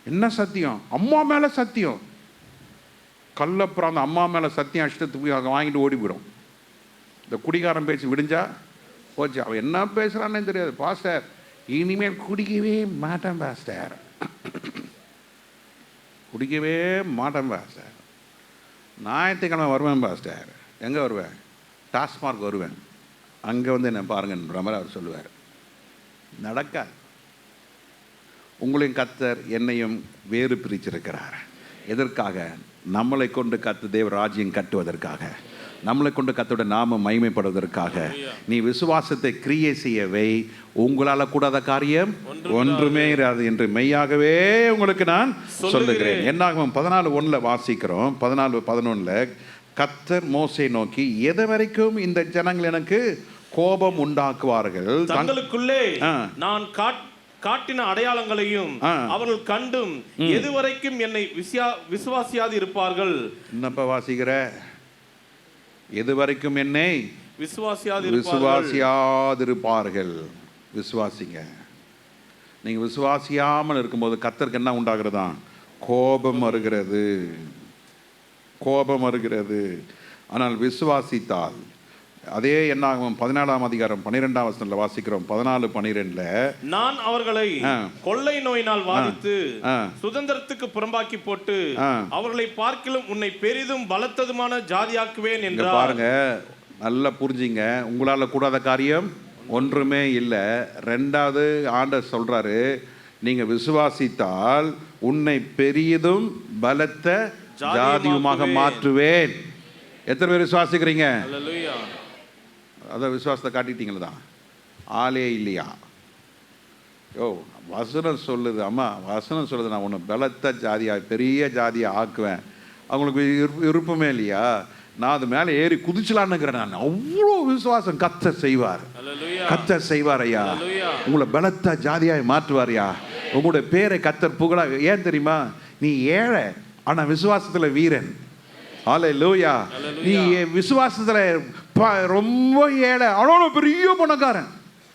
A: என்ன சத்தியம்? அம்மா மேல சத்தியம். கள்ளப்புறம் அந்த அம்மா மேலே சத்தியம் அஷ்டத்துக்கு வாங்கிட்டு ஓடி போயிடும். இந்த குடிகாரன் பேச்சு விடிஞ்சா போச்சு. அவன் என்ன பேசுகிறான்னு தெரியாது. பாஸ்டர், இனிமேல் குடிக்கவே மாட்டேன் பாஸ்டர், குடிக்கவே மாட்டேன் பாஸ்டர். ஞாயிற்றுக்கிழமை வருவேன் பாஸ்டர். எங்கே வருவேன்? டாஸ்மார்க் வருவேன். அங்கே வந்து என்ன பாருங்கன்ற மாதிரி அவர் சொல்லுவார். நடக்காது. உங்களையும் கர்த்தர் என்னையும் வேறு பிரிச்சிருக்கிறார். எதற்காக? நம்மளை கொண்டு கர்த்த தேவ ராஜ்யம் கட்டுவதற்காக, நம்மளை கொண்டு கர்த்தரோட நாம மகிமைப்படுவதற்காக. நீ விசுவாசத்தை கிரியை செய்யவை. உங்களால் கூடாத காரியம் ஒன்றுமே இராது என்று மெய்யாகவே உங்களுக்கு நான் சொல்லுகிறேன். என்னாகும் 14:1 வாசிக்கிறோம். 14:11 கர்த்தர் மோசே நோக்கி, எது வரைக்கும் இந்த ஜனங்கள் எனக்கு கோபம் உண்டாக்குவார்கள்?
B: தங்களுக்குள்ளே நான் காட்டின அடையாளங்களையும் அவர்கள் கண்டும் எதுவரைக்கும் என்னை விசுவாசியாது இருப்பார்கள்.
A: என்னப்பா வாசிக்கிற? எதுவரைக்கும் என்னை விசுவாசியாதிருப்பார்கள். விசுவாசிங்க. நீங்க விசுவாசியாமல் இருக்கும்போது கர்த்தருக்கு என்ன உண்டாகிறதா? கோபம் வருகிறது, கோபம் வருகிறது. ஆனால் விசுவாசித்தால், அதே என்னாகும் 14ஆம் அதிகாரம் 12ஆம் வசனத்துல வாசிக்கிறோம். 14:12
B: நான் அவர்களை கொள்ளை நோயினால் வாதித்து சுதந்திரத்துக்கு புறம்பாக்கி போட்டு அவர்களை பார்க்கிலும் உன்னை பெரிதும் பலத்ததுமான ஜாதியாக்குவேன் என்றார்.
A: பாருங்க, நல்லா புரிஞ்சுங்க. உங்களால கூடாத காரியம் ஒன்றுமே இல்லை. ரெண்டாவது ஆண்டவர் சொல்றாரு, நீங்க விசுவாசித்தால் உன்னை பெரியதும் பலத்த ஜாதியுமாக மாற்றுவேன். எத்தனை பேர் விசுவாசிக்கிறீங்க? அதான் விசுவாசத்தை காட்டிட்டீங்களா தான்? ஆளே இல்லையா? யோ, வசனம் சொல்லுது. அம்மா, வசனம் சொல்லுது, நான் உன்னை பலத்த ஜாதியாக பெரிய ஜாதியை ஆக்குவேன். அவங்களுக்கு விருப்பமே இல்லையா? நான் அது மேலே ஏறி குதிச்சலான்னுங்கிறேன். நான் அவ்வளோ விசுவாசம். கர்த்தர் செய்வார், கர்த்தர் செய்வார் ஐயா. உங்களை பலத்த ஜாதியாக மாற்றுவார்யா. உங்களுடைய பேரை கர்த்தர் புகழ. ஏன் தெரியுமா? நீ ஏழை, ஆனா விசுவாசத்துல வீரன். ஹல்லேலூயா. நீ விசுவாசத்துல ரொம்ப ஏழை, அவ்வளோ பெரிய பணக்காரன்.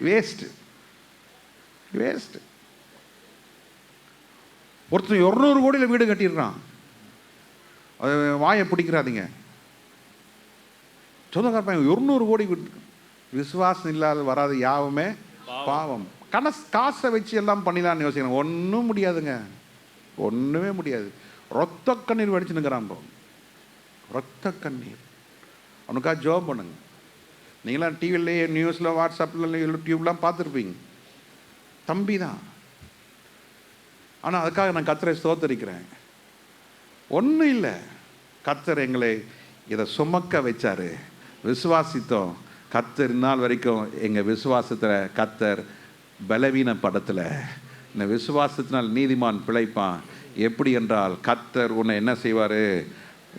A: Waste, waste. ஒருத்தர் 200 கோடியில் வீடு கட்டிடுறான். அது வாயை பிடிக்கிறாதீங்க. சொந்தக்கார 200 கோடி விசுவாசம் இல்லாத வராது யாவுமே பாவம். காசை வச்சு எல்லாம் பண்ணிடலான்னு யோசிக்கிறேன். ஒன்றும் முடியாதுங்க, ஒன்றுமே முடியாது. ரத்த கண்ணீர் வடிச்சுன்னுக்கிறான். ரத்த கண்ணீர். அவனுக்காக ஜோப் பண்ணுங்க. நீங்களாம் டிவிலேயே, நியூஸில், வாட்ஸ்அப்பில், யூடியூப்லாம் பார்த்துருப்பீங்க. தம்பி தான். ஆனால் அதுக்காக நான் கர்த்தரை ஸ்தோத்தரிக்கிறேன். ஒன்றும் இல்லை, கர்த்தர் எங்களை இதை சுமக்க வச்சாரு. விசுவாசித்தோம். கர்த்தர் நாள் வரைக்கும் எங்கள் விசுவாசத்தில் கர்த்தர் பலவீன படத்தில் இந்த விசுவாசத்தினால் நீதிமான் பிழைப்பான். எப்படி என்றால், கர்த்தர் உன்னை என்ன செய்வார்?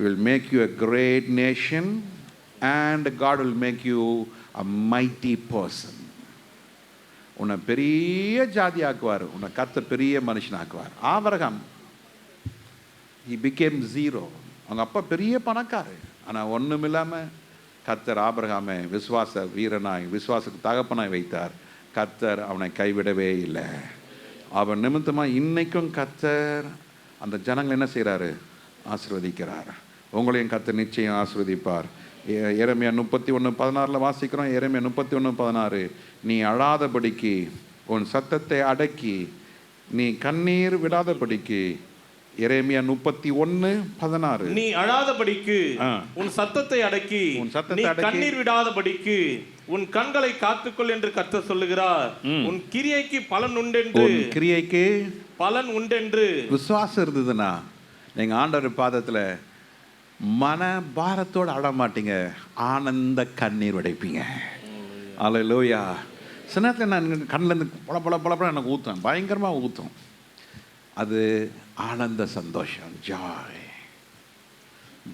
A: will make you a great nation and God will make you a mighty person. உன்னை பெரிய ஜாதி ஆக்குவார். உன்னை கர்த்தர் பெரிய மனுஷன் ஆக்குவார். Abraham, he became zero. அவங்க அப்பா பெரிய பணக்காரர், ஆனால் ஒன்றும் இல்லாமல் கர்த்தர் ஆபிரகாமை விசுவாச வீரனாய், விசுவாசத்துக்கு தகப்பனாய் வைத்தார். கர்த்தர் அவனை கைவிடவே இல்லை. அவன் நிமித்தமாக இன்னைக்கும் கர்த்தர் அந்த ஜனங்கள் என்ன செய்கிறாரு? ஆசீர்வதிக்கிறார். உங்களையும் கர்த்தர் நிச்சயம் ஆசீர்வதிப்பார். எரேமியா 31:16 வாசிக்கிறோம். எரேமியா 31:16 நீ அழாதபடிக்கு உன் சத்தத்தை அடக்கி நீ கண்ணீர் விடாதபடிக்கு. எரேமியா 31:16
B: நீ அழாதபடிக்கு உன் சத்தத்தை அடக்கி நீ கண்ணீர் விடாதபடிக்கு உன் கண்களை காத்துக்கொள் என்று கர்த்தர் சொல்லுகிறார். உன் கிரியைக்கு பலன் உண்டென்று,
A: கிரியைக்கு
B: பலன் உண்டென்று
A: விசுவாசம் இருந்ததுன்னா நீங்க ஆண்டவர் பாதத்துல மன பாரத்தோடு அழ மாட்டீங்க, ஆனந்த கண்ணீர் உடைப்பீங்க. அல்லேலூயா. சில நேரத்தில் நான் கண்ணிலேருந்து பல எனக்கு ஊற்றும், பயங்கரமாக ஊற்றும். அது ஆனந்த சந்தோஷம். Joy,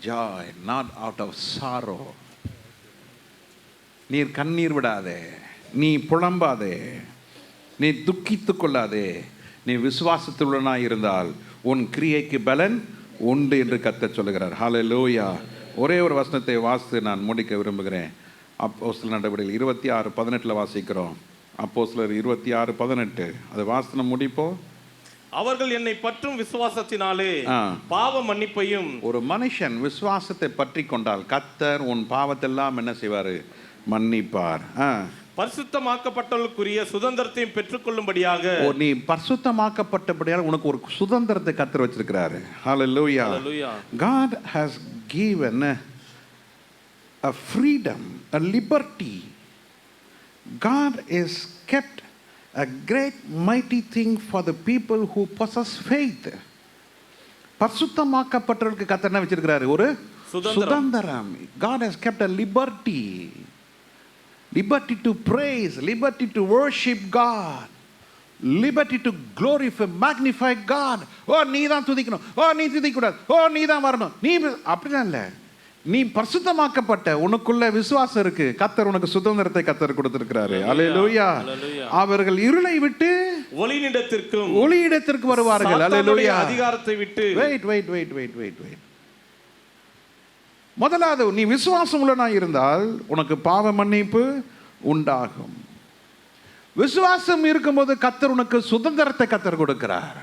A: joy, not out of sorrow. நீர் கண்ணீர் விடாதே, நீ புலம்பாதே, நீ துக்கித்து கொள்ளாதே. நீ விசுவாசத்துடனாய் இருந்தால் உன் கிரியைக்கு பலன் உண்டு என்று கர்த்தர் சொல்லுகிறார். ஹல்லேலூயா. ஒரே ஒரு வசனத்தை வாசித்து நான் முடிக்க விரும்புகிறேன். அப்போஸ்தலர் நடவடிக்கைகள் 26:18 வாசிக்கிறோம். அப்போஸ்தலர் 26:18 அது வாசனம் முடிப்போம்.
B: அவர்கள் என்னை பற்றும் விசுவாசத்தினாலே பாவ மன்னிப்பையும். ஒரு
A: மனுஷன் விசுவாசத்தை பற்றி கொண்டால் கர்த்தர் உன் பாவத்தெல்லாம் என்ன செய்வாரு? மன்னிப்பார்.
B: பரிசுத்தமாக்கப்பட்டவர்களுக்குரிய சுதந்திரத்தையும் பெற்றுக்கொள்ளும்படியாக.
A: நீ பரிசுத்தமாக்கப்பட்டபடியால் உனக்கு ஒரு சுதந்திரத்தை கர்த்தர் வச்சிருக்கிறாரு. ஹல்லேலூயா. God has given a freedom, a liberty. God is kept a great mighty thing for the people who possess faith. பரிசுத்தமாக்கப்பட்டவர்களுக்கு கர்த்தர் என்ன வச்சிருக்கிறாரு? ஒரு சுதந்திரம். God has kept a liberty. Liberty to praise, liberty to worship God, liberty to glorify, magnify God. ஓ நீ தான் துதிக்கணும், ஓ நீ துதிக்கக்கூடாது, ஓ நீ தான் வரணும், நீ அப்படிலாம் இல்லை. நீ பரிசுத்தமாக்கப்பட்ட, உனக்குள்ள விசுவாசம் இருக்கு, கர்த்தர் உனக்கு சுதந்திரத்தை கர்த்தர் கொடுத்திருக்கிறாரு. அல்லேலூயா. அவர்கள் இருளை விட்டு ஒளியிடத்திற்கு வருவார்கள். அல்லேலூயா.
B: அதிகாரத்தை விட்டு.
A: Wait wait wait wait wait wait முதலாவது, நீ விசுவாசம் உள்ளவனாய் இருந்தால் உனக்கு பாவ மன்னிப்பு உண்டாகும். விசுவாசம் இருக்கும்போது கர்த்தர் உனக்கு சுதந்திரத்தை கர்த்தர் கொடுக்கிறார்.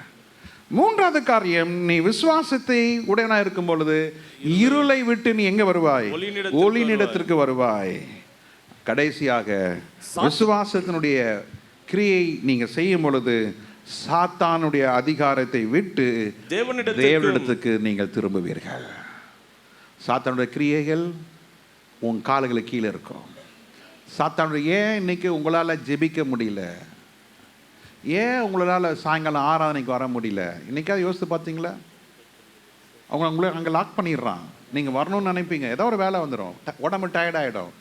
A: மூன்றாவது காரியம், நீ விசுவாசத்தை உடையவனாய் இருக்கும் பொழுது இருளை விட்டு நீ எங்க வருவாய்? ஒளியினிடத்திற்கு வருவாய். கடைசியாக விசுவாசத்தினுடைய கிரியை நீங்க செய்யும் பொழுது சாத்தானுடைய அதிகாரத்தை விட்டு தேவனிடத்துக்கு நீங்கள் திரும்புவீர்கள். சாத்தானுடைய கிரியைகள் உன் கால்களுக்கு கீழே இருக்கும். சாத்தானுடைய ஏன் இன்னைக்கு உங்களால் ஜெபிக்க முடியல? ஏன் உங்களால் சாயங்காலம் ஆராதனைக்கு வர முடியல? இன்னைக்காவது யோசித்து பார்த்தீங்களா? உங்களை அங்கே லாக் பண்ணிடுறான். நீங்கள் வரணும்னு நினைப்பீங்க, ஏதோ ஒரு வேலை வந்துடும், உடம்பு டயர்ட் ஆகிடும்.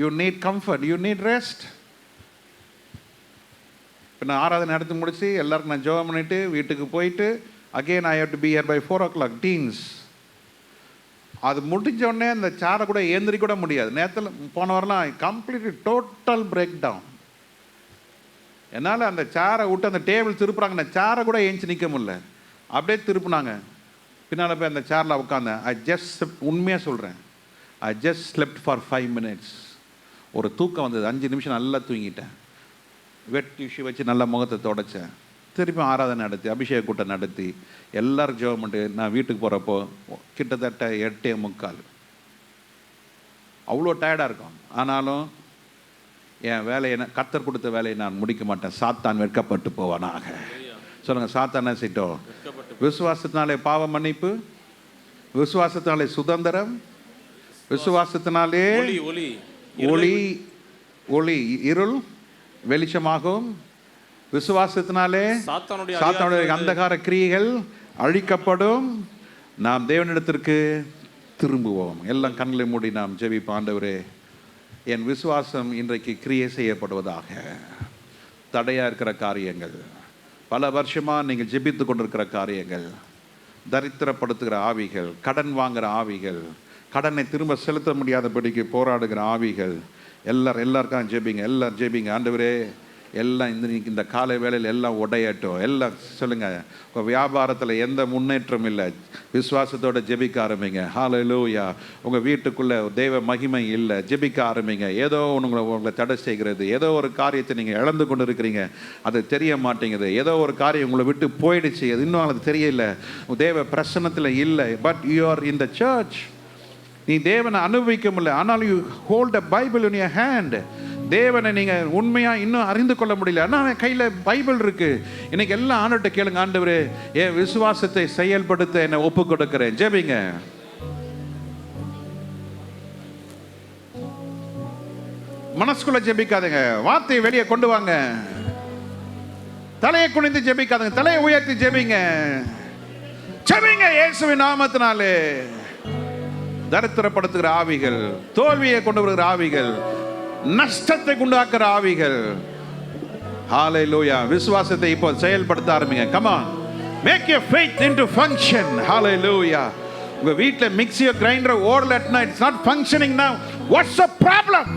A: You need comfort, you need rest. இப்போ நான் ஆராதனை நடத்தி முடிச்சு எல்லாருக்கும் நான் ஜெபம் பண்ணிவிட்டு வீட்டுக்கு போயிட்டு again I have to be here by 4 o'clock teens. அது முடிஞ்சோடனே அந்த சேரை கூட ஏந்திரி கூட முடியாது. நேரத்தில் போன வாரம்லாம் கம்ப்ளீட்லி டோட்டல் பிரேக் டவுன். என்னால் அந்த சேரை விட்டு அந்த டேபிள் திருப்புறாங்க, அந்த சேரை கூட ஏஞ்சி நிற்க முடியல. அப்படியே திருப்புனாங்க. பின்னால் போய் அந்த சேரில் உட்காந்தேன். ஐ ஜஸ்ட், உண்மையாக சொல்கிறேன், I just slept for 5 minutes. ஒரு தூக்கம் வந்தது, 5 நிமிஷம் நல்லா தூங்கிட்டேன். வெட் டிஷ்யூ வச்சு நல்லா முகத்தை தொடச்சேன். திருப்பி ஆராதனை நடத்தி அபிஷேக கூட்டம் நடத்தி எல்லாரும் ஜெபம் பண்ணிட்டு நான் வீட்டுக்கு போகிறப்போ கிட்டத்தட்ட 8:45. அவ்வளோ டயர்டாக இருக்கும். ஆனாலும் என் வேலையை, கர்த்தர் கொடுத்த வேலையை நான் முடிக்க மாட்டேன். சாத்தான் வெட்கப்பட்டு போவானாக. சொல்லுங்கள், சாத்தான் என்ன செய்யட்டும்? விசுவாசத்தினாலே பாவ மன்னிப்பு, விசுவாசத்தினாலே சுதந்திரம், விசுவாசத்தினாலே ஒளி ஒளி இருள் வெளிச்சமாகும், விசுவாசத்தினாலே சாத்தானுடைய அந்தகார கிரியைகள் அழிக்கப்படும், நாம் தேவனிடத்திற்கு திரும்புவோம். எல்லாம் கண்களை மூடி நாம் ஜெபிப்போம். ஆண்டவரே, என் விசுவாசம் இன்றைக்கு கிரியை செய்யப்படுவதாக. தடையாக இருக்கிற காரியங்கள், பல வருஷமாக நீங்கள் ஜெபித்து கொண்டிருக்கிற காரியங்கள், தரித்திரப்படுத்துகிற ஆவிகள், கடன் வாங்குகிற ஆவிகள், கடனை திரும்ப செலுத்த முடியாதபடிக்கு போராடுகிற ஆவிகள், எல்லாருக்கும் ஜெபிங்க, எல்லாரும் ஜெபிங்க. ஆண்டவரே, எல்லாம் இந்த காலை வேளையில் எல்லாம் உடையட்டும். எல்லாம் சொல்லுங்கள், உங்கள் வியாபாரத்தில் எந்த முன்னேற்றம் இல்லை, விசுவாசத்தோட ஜெபிக்க ஆரம்பிங்க. ஹல்லேலூயா. உங்கள் வீட்டுக்குள்ளே தெய்வ மகிமை இல்லை, ஜெபிக்க ஆரம்பிங்க. ஏதோ உங்களை தடை செய்கிறது, ஏதோ ஒரு காரியத்தை நீங்கள் இழந்து கொண்டு இருக்கிறீங்க, அது தெரிய மாட்டேங்குது. ஏதோ ஒரு காரியம் உங்களை விட்டு போயிடுச்சு, அது இன்னும் அது தெரியல, தேவ பிரசன்னத்தில் இல்லை. But you are in the church. நீ தேவனை அனுபவிக்க முடியல, ஆனால் you hold a Bible in your hand. தேவனை நீங்கள் உண்மையாக இன்னும் அறிந்து கொள்ள முடியல, ஆனால் கையில் பைபிள் இருக்கு. இன்னைக்கு எல்லாம் ஆண்டவர்கிட்ட கேளுங்க, ஆண்டவரே, என் விசுவாசத்தை செயல்படுத்த என்னை ஒப்பு கொடுக்கிறேன். ஜெபிங்க. மனசுக்குள்ள ஜெபிக்காதுங்க, வார்த்தையை வெளியே கொண்டு வாங்க. தலையை குனிந்து ஜெபிக்காதுங்க, தலையை உயர்த்தி ஜெபிங்க. ஜெபிங்க இயேசுவின் நாமத்தினாலே. தரித்திரப்படுத்துகிற ஆவிகள், தோல்வியை கொண்டு வருகிற ஆவிகள், நஷ்டத்தை உண்டாக்குற ஆவிகள், ஹல்லேலூயா, விசுவாசத்தை இப்போ செயல்படுத்த ஆரம்பிங்க. Come on, make your faith into function. Hallelujah. உங்க வீட்ல மிக்ஸியோ கிரைண்டரோ ஓடலன்னா, it's not functioning now. What's the problem?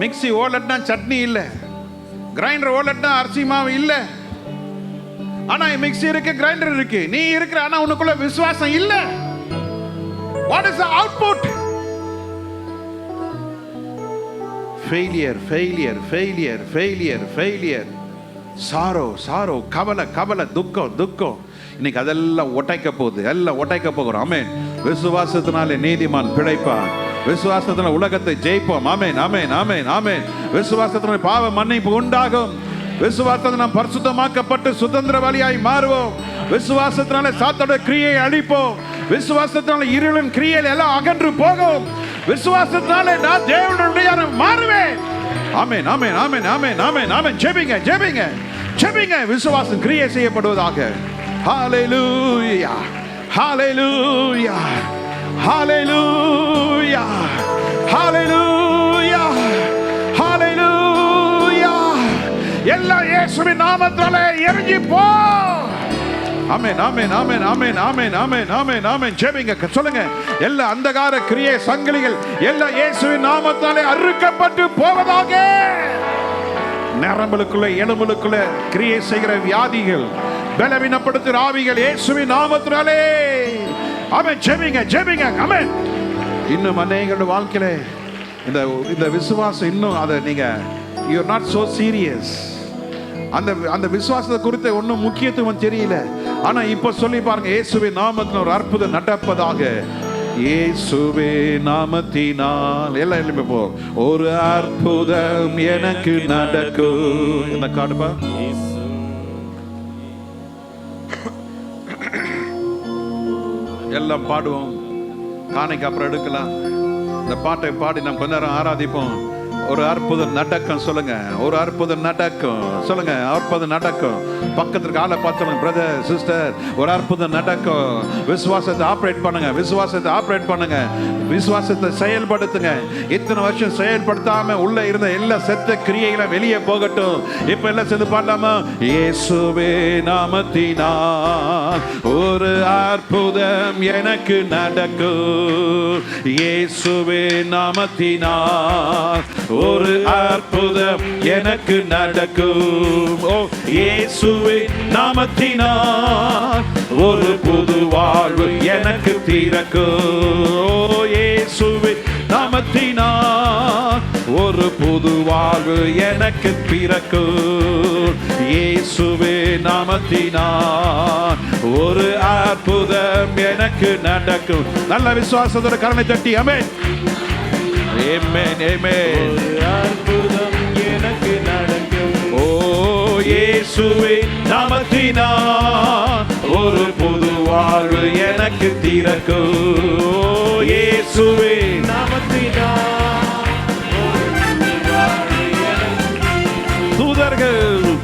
A: Mixie ஓடலன்னா சட்னி இல்ல, கிரைண்டர் ஓடலன்னா அரிசி மாவு இல்ல. ஆனா மிக்ஸி இருக்கு, கிரைண்டர் இருக்கு, நீ இருக்கிற, ஆனா உனக்குள்ள விசுவாசம் இல்ல. What is the output? Failure, failure, failure, failure, failure. Sorrow, sorrow, கவலை, கவலை, துக்கம், துக்கம். இன்னைக்கு அதெல்லாம் ஒட்டைக்க போகுது, எல்லாம் ஒட்டைக்க போகிறோம். ஆமென். விசுவாசத்தினாலே நீதிமான் பிழைப்பான், விசுவாசத்தினால உலகத்தை ஜெயிப்போம். ஆமென், ஆமென், ஆமென், ஆமென். விசுவாசத்தினால பாவ மன்னிப்பு உண்டாகும். விசுவாசத்தினால் நாம் பரிசுத்தமாக்கப்பட்டு சுதந்திரவாளியாய் மாறுவோம். விசுவாசத்தினால சாத்தானுடைய கிரியை அழிப்போம். விசுவாசத்தினால இருளின் கிரியைகள் எல்லாம் அகன்று போகும். விசுவாசத்தினால நான் தேவனுடைய மாறுவேன். ஆமென், ஆமென், ஆமென், ஆமென், ஆமென், ஆமென். ஜெபிங்க, ஜெபிங்க, ஜெபிங்க. விசுவாசம் கிரியை செய்யப்படுவதாக. ஹல்லேலூயா, ஹல்லேலூயா, ஹல்லேலூயா, ஹல்லேலூயா, ஹல்லேலூயா. எல்லா இயேசுவின் நாமத்தினாலே இறங்கி போ. ஆமென், ஆமென், ஆமென், ஆமென், ஆமென், ஆமென், ஆமென், ஆமென். ஜெபிங்க, சொல்லுங்க. எல்லா அந்தகார கிரியை சங்கிலிகள் எல்லா இயேசுவின் நாமத்தினாலே அறுக்கப்பட்டு போவதாக. நரம்புகளுக்குள்ள எலும்புகளுக்குள்ள கிரியை செய்கிற வியாதிகள், பலவீனப்படுத்துகிற ஆவிகள் இயேசுவின் நாமத்தினாலே ஆமென். ஜெபிங்க, ஜெபிங்க. ஆமென். இன்னும் அநேகருடைய வாழ்க்கையில இந்த விசுவாசம் இன்னும் அதை நீங்க you are not so serious. அந்த விசுவாசத்தை குறித்த ஒன்றும் முக்கியத்துவம் தெரியல. ஆனா இப்ப சொல்லி பாருங்க, இயேசுவின் நாமத்தில் ஒரு அற்புதம் நடப்பதாக. இயேசுவே நாமத்தினால் எல்லாம் எழுப்பி போ. ஒரு அற்புதம் எனக்கு நடக்கும். என்ன காடுப்பா? எல்லாம் பாடுவோம். காணிக்கு அப்புறம் எடுக்கலாம். இந்த பாட்டை பாடி நம்ம கொஞ்ச நேரம் ஆராதிப்போம். ஒரு அற்புதம் நடக்கும் சொல்லுங்க. ஒரு அற்புதம் நடக்கும் சொல்லுங்க. அற்புதம் நடக்கும். பக்கத்துக்கு ஆளை பார்த்து பிரதர் சிஸ்டர் ஒரு அற்புதம் நடக்கும். விசுவாசத்தை ஆப்ரேட் பண்ணுங்க. விசுவாசத்தை ஆப்ரேட் பண்ணுங்க. விசுவாசத்தை செயல்படுத்துங்க. இத்தனை வருஷம் செயல்படுத்தாம உள்ள இருந்த எல்லா செத்த கிரியைகளை வெளியே போகட்டும். இப்ப எல்லாம் சேர்ந்து பாடலாமா? இயேசுவே நாமத்தினால் ஒரு அற்புதம் எனக்கு நடக்கும். இயேசுவே நாமத்தினால் ஒரு அற்புதம் எனக்கு நடக்கும். ஓ இயேசுவே நாமத்தினால் ஒரு புது வாழ்வு எனக்கு திறக்கும். ஓ இயேசுவே நாமத்தினால் ஒரு புது வாழ்வு எனக்கு பிறக்கும். இயேசுவே நாமத்தினால் ஒரு அற்புதம் எனக்கு நடக்கும். நல்ல விசுவாசத்தோட கரங்களை தட்டி ஆமென். Amen, amen.
B: அற்புதம் எனக்கு நடக்கும்.
A: ஓ இயேசுவே நாமத்தினால் ஒரு புது வாழ்வு எனக்கு திறக்கும். ஓ இயேசுவே நாமத்தினால்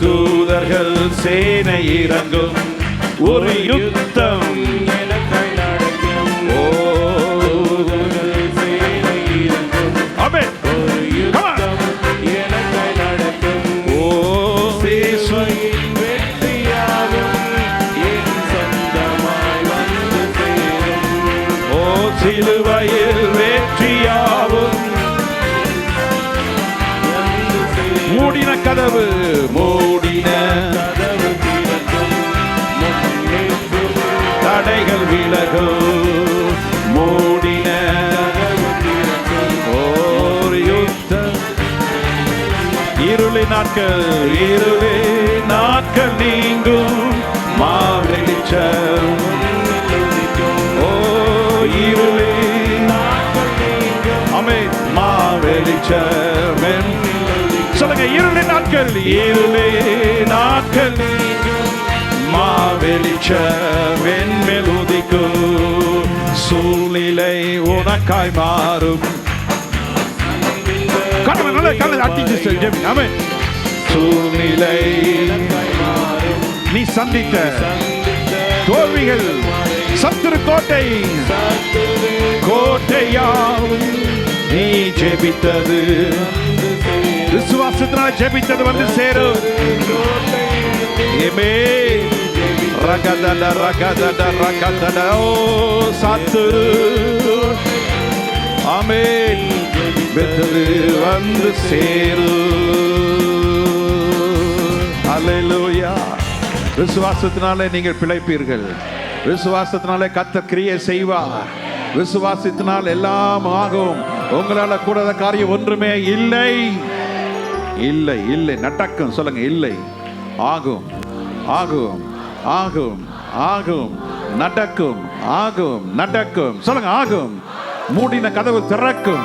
A: தூதர்கள் சேனை இறங்கும். ஒரு யுத்தம்
B: எனக்காய் நடக்கும்.
A: ஓ
B: ஒரு யுத்தம் எனக்காய் நடக்கும். சிலுவையின் வெற்றியாகும் என் சொந்தமாய் வந்து சேரும்.
A: ஓ சிலுவையில் வெற்றியாகும். மூடின கதவு மூடின
B: கதவு திறக்கும். முன்னேற்றும்
A: தடைகள் விலகும். மூடின இருளி நாட்கள் நீங்கும். மாவெளிச்சம் ஓ இருளி நாட்கள் நீங்கும். ஆமென். மாவெளிச்சம் சொல்லுங்க. இருளி நாட்கள் நீங்கும். மாவெளிச்சம் மேல் உதிக்கும். சூழ்நிலை உனக்காய் மாறும். சூழ்நிலை நீ சந்தித்த தோல்விகள் சத்துரு கோட்டையாவும் நீ ஜெபித்தது விசுவாசத்தினால் ஜெபித்தது வந்து சேரும். ரகதட ஓ சத்துரு ஆமென் வந்து சேரு. அல்லேலூயா. விசுவாசத்தினாலே நீங்கள் பிழைப்பீர்கள். விசுவாசத்தினாலே கர்த்தர் கிரியை செய்வார். விசுவாசத்தினால் எல்லாம் ஆகும். உங்களால கூடாத காரியம் ஒன்றுமே இல்லை. இல்லை இல்லை நடக்கும் சொல்லுங்க. இல்லை ஆகும் ஆகும் ஆகும் ஆகும் நடக்கும் ஆகும் நடக்கும் சொல்லுங்க. ஆகும். மூடின கதவு திறக்கும்.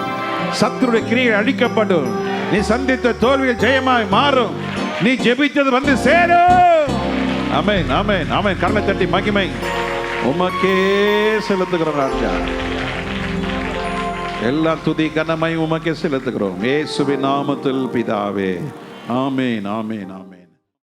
A: சத்துருடைய கிரியை அழிக்கப்படும். நீ சந்தித்த தோல்வியில் ஜெயமாய் மாறும். நீ ஜெபித்தது வந்து சேரும். ஆமென் ஆமென் ஆமென். கரலை தட்டி மகிமை உமக்கே செலுத்துகிறோம் ராஜா. எல்லா துதி கனமை உமக்கே செலுத்துகிறோம். இயேசுவின் நாமத்தில் பிதாவே. ஆமென் ஆமென் ஆமென்.